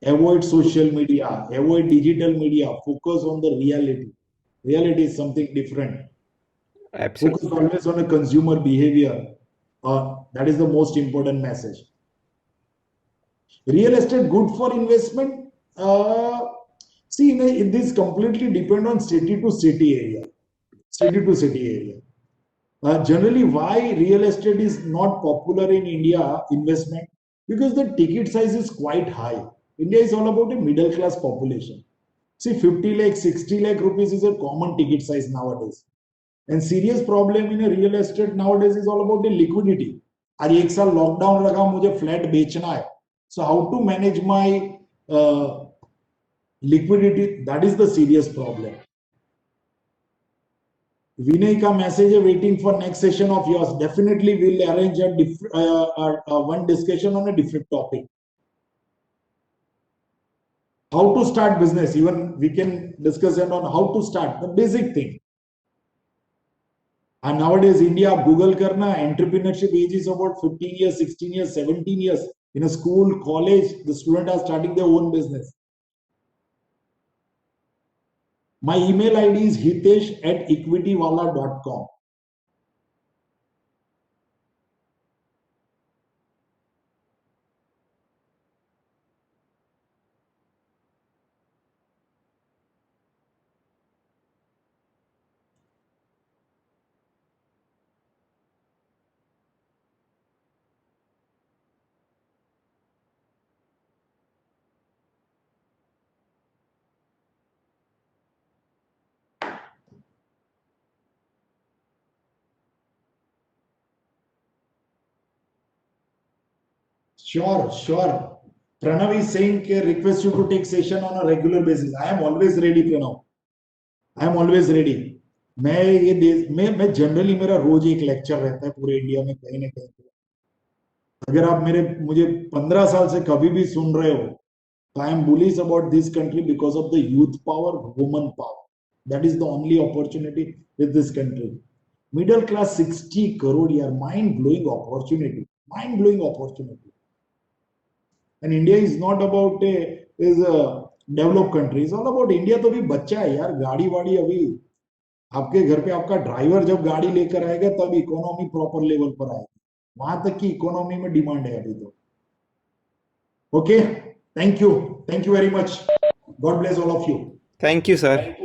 Avoid social media, avoid digital media. Focus on the reality. Reality is something different. Absolutely. Focus always on a consumer behavior. That is the most important message. Real estate good for investment? See, this completely depend on city to city area. City to city area. Generally, why real estate is not popular in India investment? Because the ticket size is quite high. India is all about a middle class population. See, 50 lakh, 60 lakh rupees is a common ticket size nowadays. And serious problem in a real estate nowadays is all about the liquidity. आज एक साल lockdown लगा, मुझे flat बेचना है. So how to manage my liquidity? That is the serious problem. Vinay ka message है waiting for next session of yours. Definitely we'll arrange one discussion on a different topic. How to start business? Even we can discuss on how to start the basic thing. And nowadays, India, Google karna, entrepreneurship age is about 15 years, 16 years, 17 years. In a school, college, the students are starting their own business. My email ID is hitesh@equitywala.com. Sure, sure. Pranav is saying, request you to take session on a regular basis. I am always ready, Pranav. I am always ready. मैं generally मेरा रोज एक lecture रहता है पूरे India में कहीं ना कहीं. अगर आप मुझे 15 साल से कभी भी सुन रहे हो, तो I am bullish about this country because of the youth power, woman power. That is the only opportunity with this country. Middle class 60 crore year, mind blowing opportunity. Mind blowing opportunity. And India is not about is a developed country. It's all about India. तो भी बच्चा है यार. गाड़ी वाड़ी अभी आपके घर पे आपका ड्राइवर जब गाड़ी लेकर आएगा तब इकोनॉमी प्रॉपर लेवल पर आएगी. वहां तक की इकोनॉमी में डिमांड है अभी तो. Okay, thank you very much. God bless all of you. Thank you, sir.